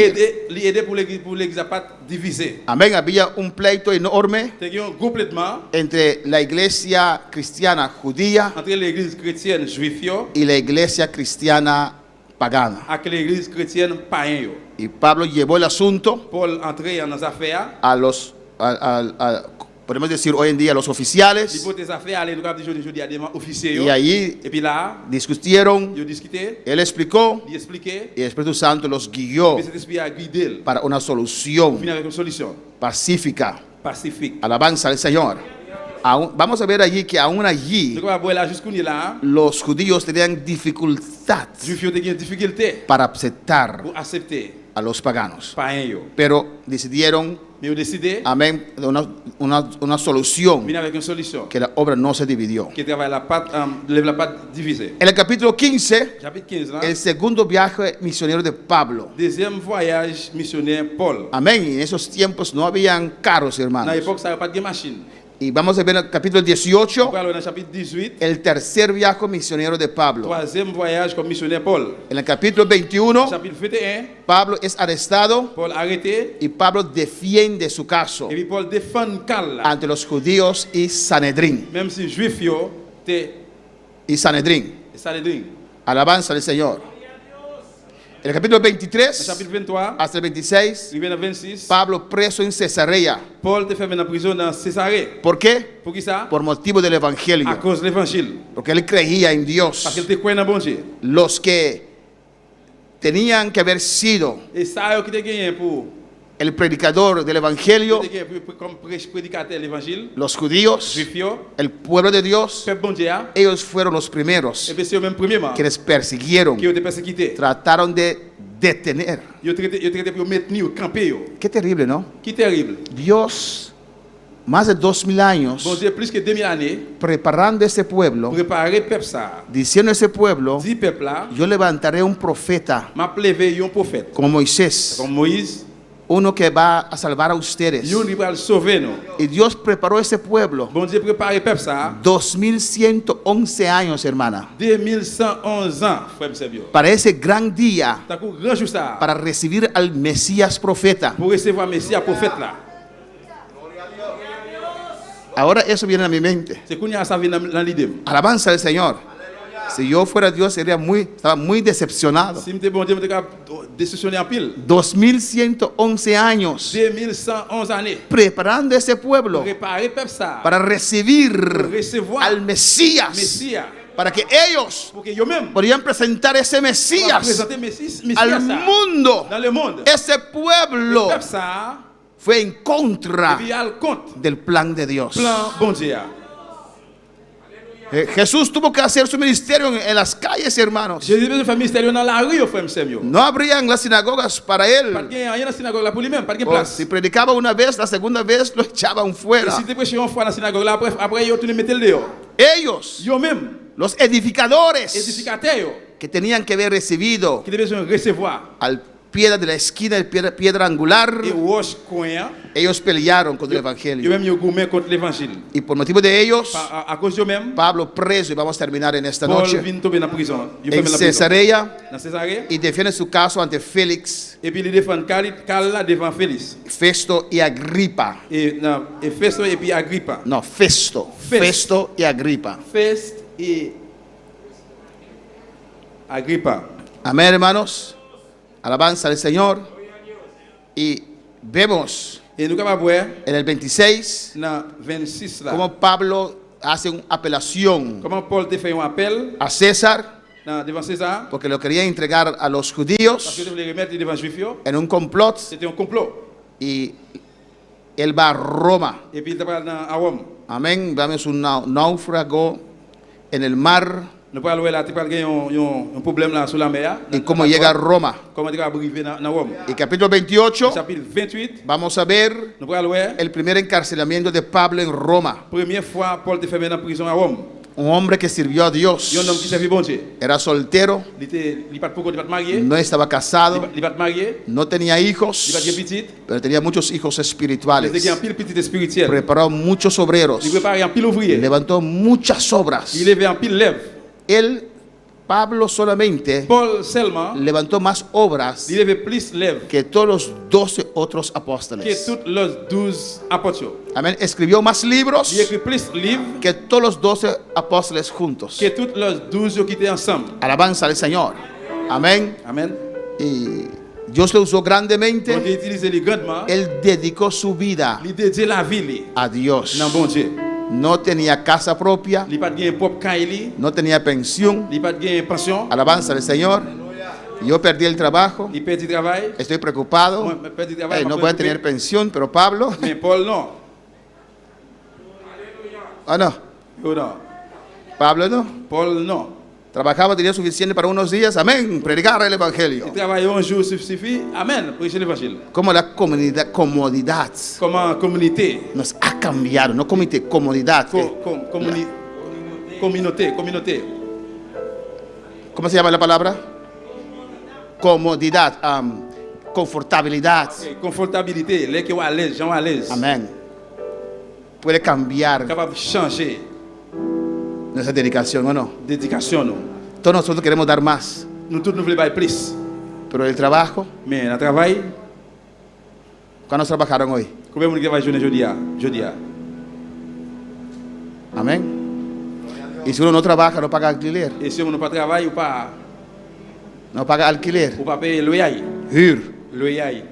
aider pour l'église à pas diviser. Amén. Había un pleito enorme C'est un complètement entre la iglesia cristiana judía entre l'église chrétienne juive y la iglesia cristiana pagana. et l'église chrétienne païenne. Y Pablo llevó el asunto Paul entrait dans les affaires, a los, podemos decir hoy en día, a los oficiales, l'hypothèse affaires, aller nous capter aujourd'hui à des officiers. y allí Et puis là, discutieron, ils ont discuté, él explicó ils expliquaient, y el Espíritu Santo los guió puis cet esprit a guidé, para una solución venir avec une solution pacífica. pacifique. Alabanza al Señor. Vamos a ver allí que aún allí Donc on va voir là jusqu'où là, los judíos tenían dificultad les juifs ont des difficultés para aceptar pour accepter a los paganos, païens. pero decidieron, Mais ils ont décidé amén, de una solución, venir avec une solution que la obra no se dividió. qui travaille la pâte, lève la pâte divisée. En el capítulo 15, Chapitre 15 là, el segundo viaje misionero de Pablo. deuxième voyage missionnaire Paul. Amén. Y en esos tiempos no habían carros, Dans hermanos. l'époque, ça n'avait pas de machine. Y vamos a ver en el capítulo On 18, va aller dans le chapitre 18, el tercer viaje misionero de Pablo. troisième voyage comme missionnaire Paul. En el capítulo 21, Chapitre 21, Pablo es arrestado Paul arrêté, y Pablo defiende su caso et puis Paul défend Cal là. ante los judíos y Sanedrín. Même si juif yo, t'es Y Sanedrín. Sanhedrin. Alabanza al Señor. En el capítulo 23 Chapitre 23, hasta el 26, il vient à 26, Pablo preso en Cesarea. Paul te fait venir en prison dans Césarée. ¿Por qué? Pour qui ça? Por motivo del À Evangelio. cause de l'évangile. Porque él creía en Parce Dios. qu'il te croit dans bon Dieu. Los que tenían que haber sido Et ça, qui te gagné pour el predicador del Evangelio, qui te gagné comme prédicateur de l'évangile, los judíos, juif yo, el pueblo de Dios, peuple bon Dieu, ellos fueron los primeros et puis c'est eux même premièrement que les persiguieron, qui ont été persécutés. trataron de detener. Ils ont traité pour maintenir, camper yo. Qué terrible, ¿no? Qui terrible. Dios, más de 2000 años, Bon Dieu, plus que 2000 années, preparando ese pueblo, préparer peuple ça. diciendo a ese pueblo, Dit peuple là, yo levantaré un profeta m'a levé un prophète. como Moisés, Comme Moïse, uno que va a salvar a ustedes. yon li va le sauver nous. Y Dios preparó ese pueblo Bon Dieu préparer peuple ça. 2111 años, hermana, 2111 ans, frère me servir. para ese gran día, T'as coup grand jour ça. para recibir al Mesías profeta. Pour recevoir Messie prophète là. Ahora eso viene a mi mente. C'est qu'on y a ça vient dans l'idée. Alabanza al Señor. Si yo fuera Dios, estaba muy decepcionado. Si m'était bon Dieu, m'était décisionné en pile. 2111 años 2111 années. preparando ese pueblo Préparer peuple ça. para recibir Recevoir al Mesías, Messie. para que ellos Pour que yo même podían presentar ese Mesías présenter Messie al ça. mundo. Dans le monde. Ese pueblo Peuple ça. fue en contra Et puis al compte. del plan de Dios. Plan bon Dieu. Jesús tuvo que hacer su ministerio en las calles, hermanos. Jésus besoin de faire ministère dans la rue, frère me servir. No habrían las sinagogas para Pas él. de rien dans la synagogue là pour lui-même, pas de O place. si predicaba una vez, la segunda vez lo echaban Et fuera. si tu prêches une fois dans la synagogue là, après yo tu le mettais le dehors. Ellos, Yo même, los edificadores, édificateur yo, que tenían que haber recibido qui devait besoin de recevoir. al piedra de la esquina, el piedra angular, Et roche coin, ellos pelearon contra el yo evangelio. même yo gourmet contre l'évangile. Y por motivo de ellos, À cause yo même, Pablo preso, y vamos a terminar en esta Paul noche, vient tomber dans la prison. Yo en ferme la prison. Cesarea, Dans Césarée. y defiende su caso ante Félix, Et puis il défend Cal là devant Félix. Festo y Agripa. Et non, et Festo et puis Agrippa. No, Festo. Festo y Agripa. Fest et Agrippa. Amén, hermanos. Alabanza al Señor. Y vemos Et nous capables voir en el 26 dans 26 là. cómo Pablo hace una apelación Comment Paul te fait un appel a César devant César porque lo quería entregar a los parce que judíos tu voulais remettre devant les Juifs. en un complot C'était un complot. y él va a Roma. Et puis il te parle à Rome. Amén. Vemos un náufrago en el mar. Nous parlons là, tu parles qu'il y a un problème là sur la mer. Y cómo llega a Roma. Comment tu vas arriver dans Rome. Y capítulo 28, Chapitre 28, vamos a ver nous parlons el primer encarcelamiento de Pablo en Roma. première fois Paul te fait mettre en prison à Rome. Un hombre que sirvió a Dios. Il y a un homme qui servit bon Dieu. Era soltero, Il n'est pas pourquoi il n'est pas marié. no estaba casado, Il n'est pas marié. no tenía Il n'est hijos, pas petit. pero tenía muchos hijos Il est espirituales. un pile petit spirituel. Preparó muchos obreros, Il prépare un pile ouvrier. levantó muchas obras. Il levait un pile lèvre. Él, Pablo solamente, Paul seulement, levantó más obras il levait plus lèvres que todos los 12 otros que apóstoles. tous les 12 apôtres. Amén. Escribió más libros Il écrit plus de livres que todos los 12 apóstoles juntos. que tous les 12 qui étaient ensemble. Alabanza al Señor. Amén. Amen. Y Dios lo usó Donc grandemente. il utilisait les grandement. Él dedicó su vida Il dédiait la vie a Dios. dans bon Dieu. No tenía casa propia, Il n'a pas de propre caille. no tenía pensión. Il n'a pas de pension. Alabanza al Señor. Yo perdí el trabajo, Il perd du travail. estoy preocupado. Moi, perd du travail. No voy a tener pensión, pero Pablo, Mais Paul non. no, Oh, non. Pablo no. Paul non. Trabajaba, tenía suficiente para unos días, amén, predicar el Evangelio. Il travaille un jour suffit. Amen. Prêcher l'évangile. Como la comodidad Comment communauté. nos ha cambiado, no comodidad. Communauté. ¿Cómo se llama la palabra? Comodidad, confortabilidad. Confortabilité. Les qui sont à l'aise, gens à l'aise. Amén. Puede cambiar Capable de changer. nuestra dedicación, ¿o no? Dédication. Nous. Todos nosotros queremos dar más, Nous tous nous voulons pas plus. pero el trabajo, Mais dans le travail, ¿cuántos trabajaron hoy? combien de gens travaillent jeudi? Amén. Y si uno no trabaja, no paga alquiler. Et si on n'a pas de travail, No paga alquiler. ou pas payer le loyer. Loyer.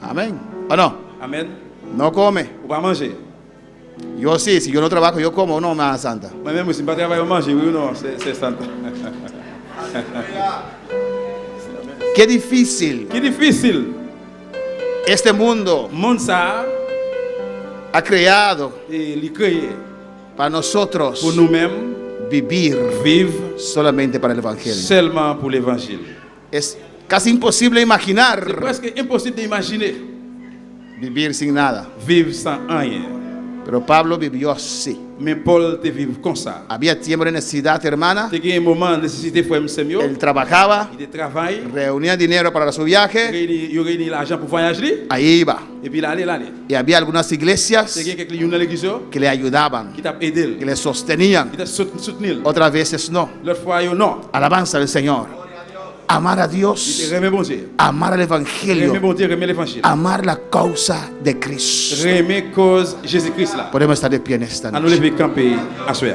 Amén. ¿O no? Amen. No come. Ou pas manger. Yo sí, si yo no trabajo, yo como, no, más santa. Moi-même, si je ne travaille pas, manger, oui ou non, c'est ça. Qué difícil. Qui difficile. Este mundo Le monde ça, ha creado et il créé para nosotros pour nous-mêmes vivir vivre solamente para el Evangelio. seulement pour l'évangile. Es casi imposible C'est imaginar presque impossible d'imaginer vivir sin nada. vivre sans rien. Pero Pablo vivió así. Mais Paul te vivre comme ça. Había tiempo de necesidad, hermana. Il y a un moment de nécessité pour Samuel. Él trabajaba, Il travaille. reunía dinero para su viaje, Il réunit l'argent pour voyager. ahí iba. Et puis il allait. Y había algunas iglesias C'est quelqu'un qui est dans l'église que le ayudaban, qui t'a aidé. que le sostenían. Qui t'a soutenu. Otras veces no. L'autre fois, non. Alabanza al Señor. Amar a Il Dios, te remet bon Dieu. amar el Remet Evangelio, bon Dieu, remet l'évangile. amar la causa de Cristo. Remet cause Jésus-Christ là. Podemos estar de pie en esta À nous noche. lever camper à soi.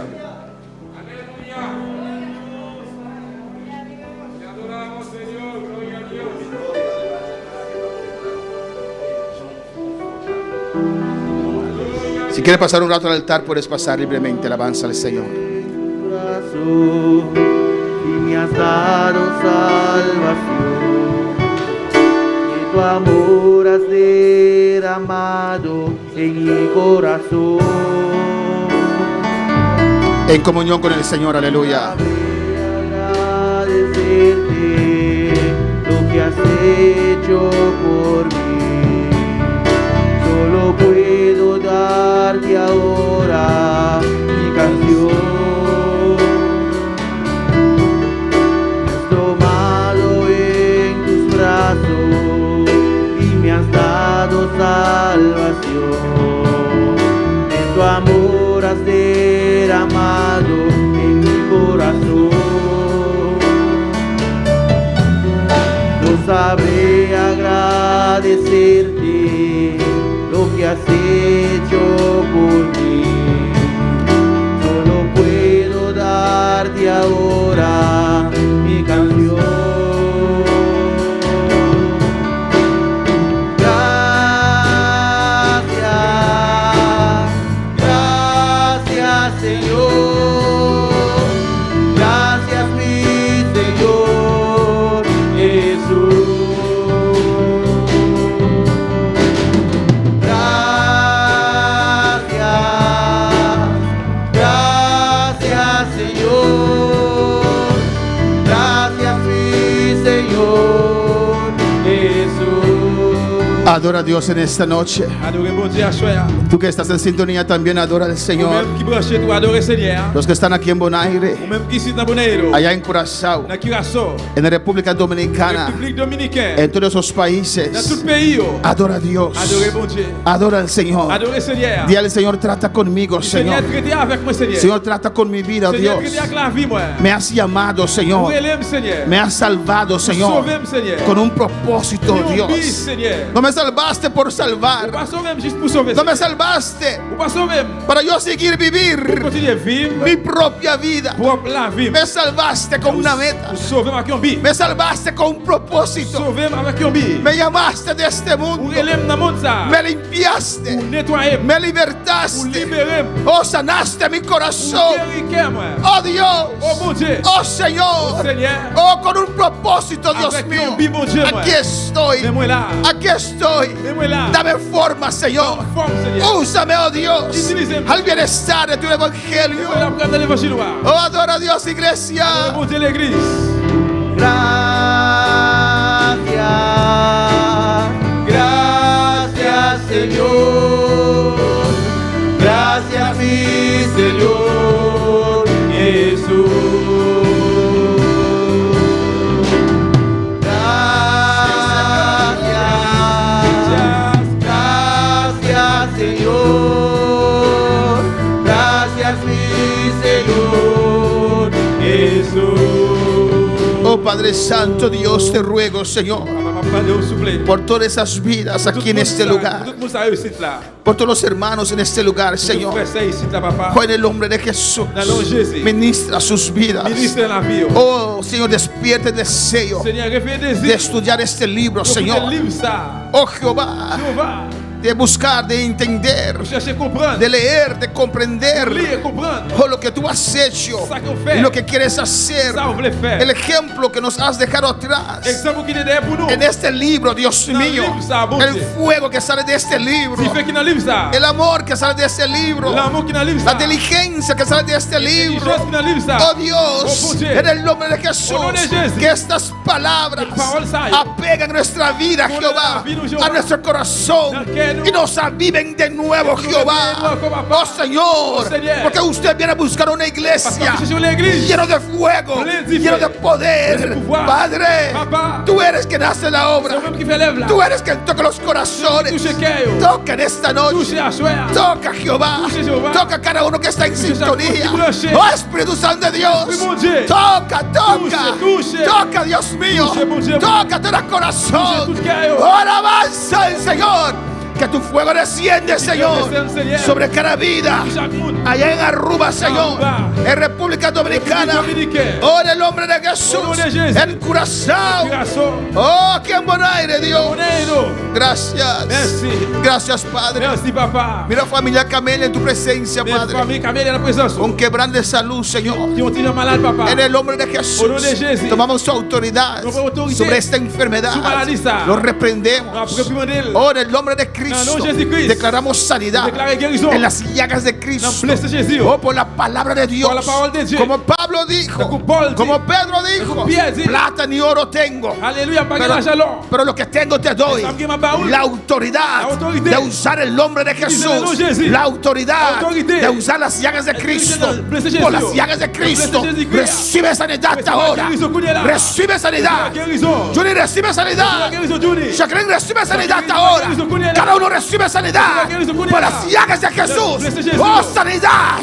Si quieres pasar un rato al altar, puedes pasar libremente. Alabanza al Señor. Y me has dado salvación, y tu amor has derramado en mi corazón. En comunión con el Señor, aleluya. Agradecerte lo que has hecho por mí. Solo puedo darte ahora mi canción. Me has tomado en tus brazos y me has dado salvación. De tu amor has derramado en mi corazón. No sabré agradecerte lo que has hecho por mí. Solo puedo darte ahora mi canción. Gracias, Señor. Gracias, mi Señor Jesús. Gracias. Adora a Dios en esta noche. Adorez bon Dieu à soir. Tú que estás en sintonía también adora al Ou Señor. même qui branché tout adorez Seigneur. Los que están aquí en Bonaire, Ou même qui sit dans Bonaire. allá en Curazao, Dans Curaçao. en la República Dominicana, République Dominicaine. en todos esos Dans tout países, le pays. adora a Dios. Adorez bon Dieu. Adora al Señor. Adorez Seigneur. Dile al Señor, trata conmigo, Seigneur, Señor. traitez avec moi Seigneur. Señor, trata con mi vida, Seigneur, Dios. traitez avec la vie moi. Me has llamado, Pour Señor. élève Seigneur. Me has salvado, Señor. Sauvez-moi Seigneur. Con un propósito, Pour Dios. Seigneur. No me salvaste por Ou salvar. pas sauver juste pour sauver. No me salvaste Ou pas sauver. para yo seguir vivir Continuer à vivre. mi propia vida. Propre la vie. Me salvaste con una meta. Ou sauver avec un bi. Me salvaste con un propósito. Sauver avec un bi. Me llamaste de este Ou mundo. élève dans le monde ça. Me limpiaste. Ou nettoyer. Me Ou libertaste. libérer. Oh, sanaste mi Ou corazón. guérir moi. Oh, Dios. Oh mon Dieu. Oh, Señor. Seigneur. Oh, con un propósito, Dios Avec mío. un bi bon Dieu moi. Aquí estoy. Mets-moi là. Aquí estoy. Mets-moi là. Dame forma, Señor. Forme Seigneur. Úsame, oh Dios, Utilízame. al bienestar de tu evangelio. La preuve de l'évangile. Oh, adora a Dios, iglesia. Bon Dieu l'église. Gracias, gracias Señor, gracias mi Señor Jesús. Gracias, Señor, gracias mi Señor Jesús. Oh, Padre Santo, Dios, te ruego, Señor, por todas esas vidas aquí en este lugar, por todos los hermanos en este lugar, Señor. Oh, en el nombre de Jesús, ministra sus vidas. Oh, Señor, despierte el deseo de estudiar este libro, Señor. Oh, Jehová, de buscar, de entender, de leer, de comprender oh, lo que tú has hecho y lo que quieres hacer, el ejemplo que nos has dejado atrás en este libro, Dios mío, el fuego que sale de este libro, el amor que sale de este libro, la diligencia que sale de este libro. Oh Dios, en el nombre de Jesús, que estas palabras apegan nuestra vida, Jehová, a nuestro corazón y nos aviven de nuevo, Jehová. Oh Señor, porque usted viene a buscar una iglesia lleno de fuego, lleno de poder. Padre, tú eres quien hace la obra. Tú eres quien toca los corazones. Toca en esta noche. Toca, Jehová. Toca cada uno que está en sintonía. Oh Espíritu Santo de Dios. Toca, toca. Toca, Dios mío. Toca todo corazón. Oh, alabanza al Señor. Que tu fuego desciende, Señor, sobre cada vida. Allá en Aruba, Señor, en República Dominicana. Oh, en el nombre de Jesús. En Curazao. Oh, aquí en Bonaire, Dios. Gracias. Gracias, Padre. Mira, familia Camelia, en tu presencia, Padre. Con quebrante de salud, Señor. En el nombre de Jesús. Tomamos su autoridad sobre esta enfermedad. Lo reprendemos. Oh, en el nombre de Cristo. Declaramos sanidad en las llagas de Cristo. Oh, por la palabra de Dios. Como Pablo dijo, como Pedro dijo, plata ni oro tengo, pero lo que tengo te doy. La autoridad de usar el nombre de Jesús. La autoridad de usar las llagas de Cristo. Por las llagas de Cristo recibe sanidad ahora. Recibe sanidad. Juni recibe sanidad. Jacqueline recibe sanidad ahora. Cada uno recibe sanidad por las llagas de Jesús. Oh, sanidad.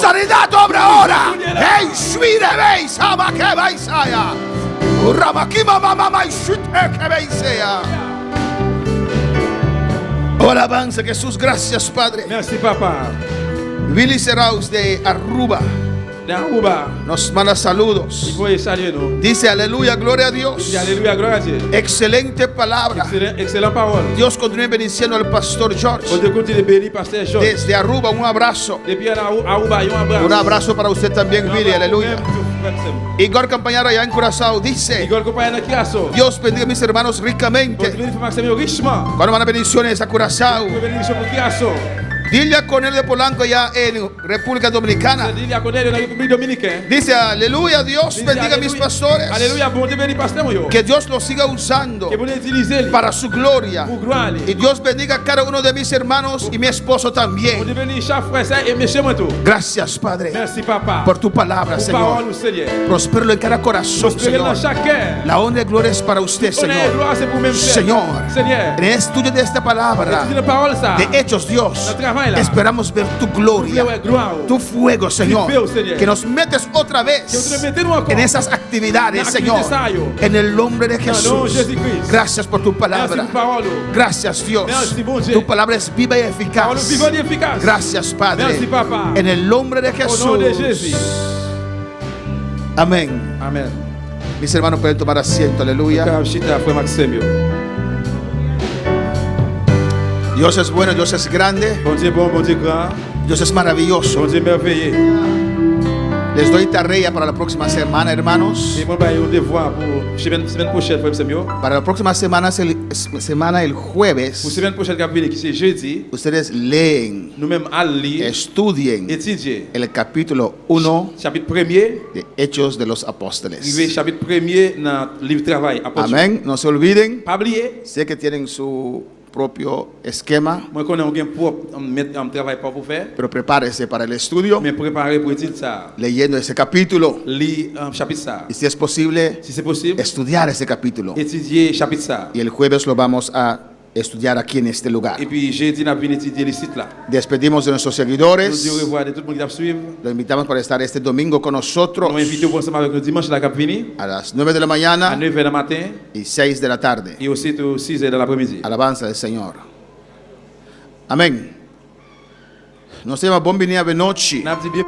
Sanidad obra ahora. Hey, shvire veis, ama que veis allá. Ramakima mama y shute que veis allá. Oh, alabanza Jesús, gracias Padre. Merci papa. Willy Seraus de Aruba nos manda saludos. Dice aleluya, gloria a Dios. Excelente palabra. Excellent parole. Dios continúe bendiciendo al pastor George. On te continue de bénir pasteur George. Desde Aruba, un abrazo. Depuis Aruba, un abrazo. Un abrazo para usted también, Willy, aleluya. Igor Campañaro allá en Curazao dice: Igor Campañaro en Curazao. Dios bendiga a mis hermanos ricamente. Cuando van a bendiciones a Curazao. Dile a Cornelio de Polanco ya en República Dominicana. Dis-le à Cornélio dans la République Dominicaine. Dice, aleluya, Dios Dis-le, bendiga a mis pastores. Alléluia, bon Dieu bénit pasteur yo. Que Dios los siga usando Que vous l'utilisez para su gloria. pour gloire. Y Dios bendiga a cada uno de mis hermanos y mi esposo Bon también. Dieu bénit chaque frère ça et monsieur moi tout. Gracias, Padre, Merci papa. por tu palabra, Pour parole Señor. au Seigneur. Prospéralo en cada corazón, Prospérer dans Señor. chaque cœur. La honra y gloria es para usted, Honneur et Señor. gloire c'est pour même Señor, Seigneur. en el estudio de esta palabra Étudie la parole ça. de Hechos, Dios, Notre travail là. esperamos ver tu gloria, Ouais, gloire. tu fuego, Señor. feu, Señor. Que nos metes otra Que vous te vez mettez nous encore. en esas actividades, En Señor. actividades, Señor. En el nombre de nom de Jesús. Jésus-Christ. Gracias por tu Merci palabra. pour parole. Gracias, Dios. Merci, bon Dieu. Tu palabra es viva y Parole eficaz. vivante et efficace. Gracias, Padre. Merci, Papa. En el nombre de Au nom de Jesús. Jésus. Amén. Amen. Mis hermanos pueden tomar asiento. Aleluya. Chita frère Maxime yo. Dios es bueno, Dios es grande, Bon Dieu bon, bon Dieu grand. Dios es maravilloso. Bon Dieu merveilleux. Les doy tarea para la próxima semana, hermanos. Et moi bah un devoir pour semaine prochaine frère Maxime yo. Para la próxima semana, el Pour jueves, semaine prochaine qui vient qui c'est jeudi, ustedes leen, nous-mêmes à lire, estudien étudier el capítulo 1 chapitre 1er, de Hechos de los arrivé Apóstoles. chapitre 1er dans le livre travail. Amén. No se olviden. Pas oublier, Sé que tienen su propio esquema, moi connais un gain propre mettre un travail pas pour faire, pero prepárese para el estudio mais préparer pour étudier ça. leyendo ese capítulo. Lire chapitre ça. Y si es posible, Si c'est possible, estudiar ese capítulo. étudier chapitre ça. Y el jueves lo vamos a estudiar aquí en este lugar. Et puis jeudi nous venons étudier le site là. Despedimos de nuestros Nous seguidores. disons au revoir de tout le monde qui va suivre. Lo invitamos para estar este domingo con nosotros Nous invitons pour ensemble avec le dimanche là qui venir a las 9 de la à mañana 9h du matin y 6 de la tarde. et aussi au 6h de l'après-midi. Alabanza del Señor. Amén. Nos llama Buon venire a Venoci. N'a dit bien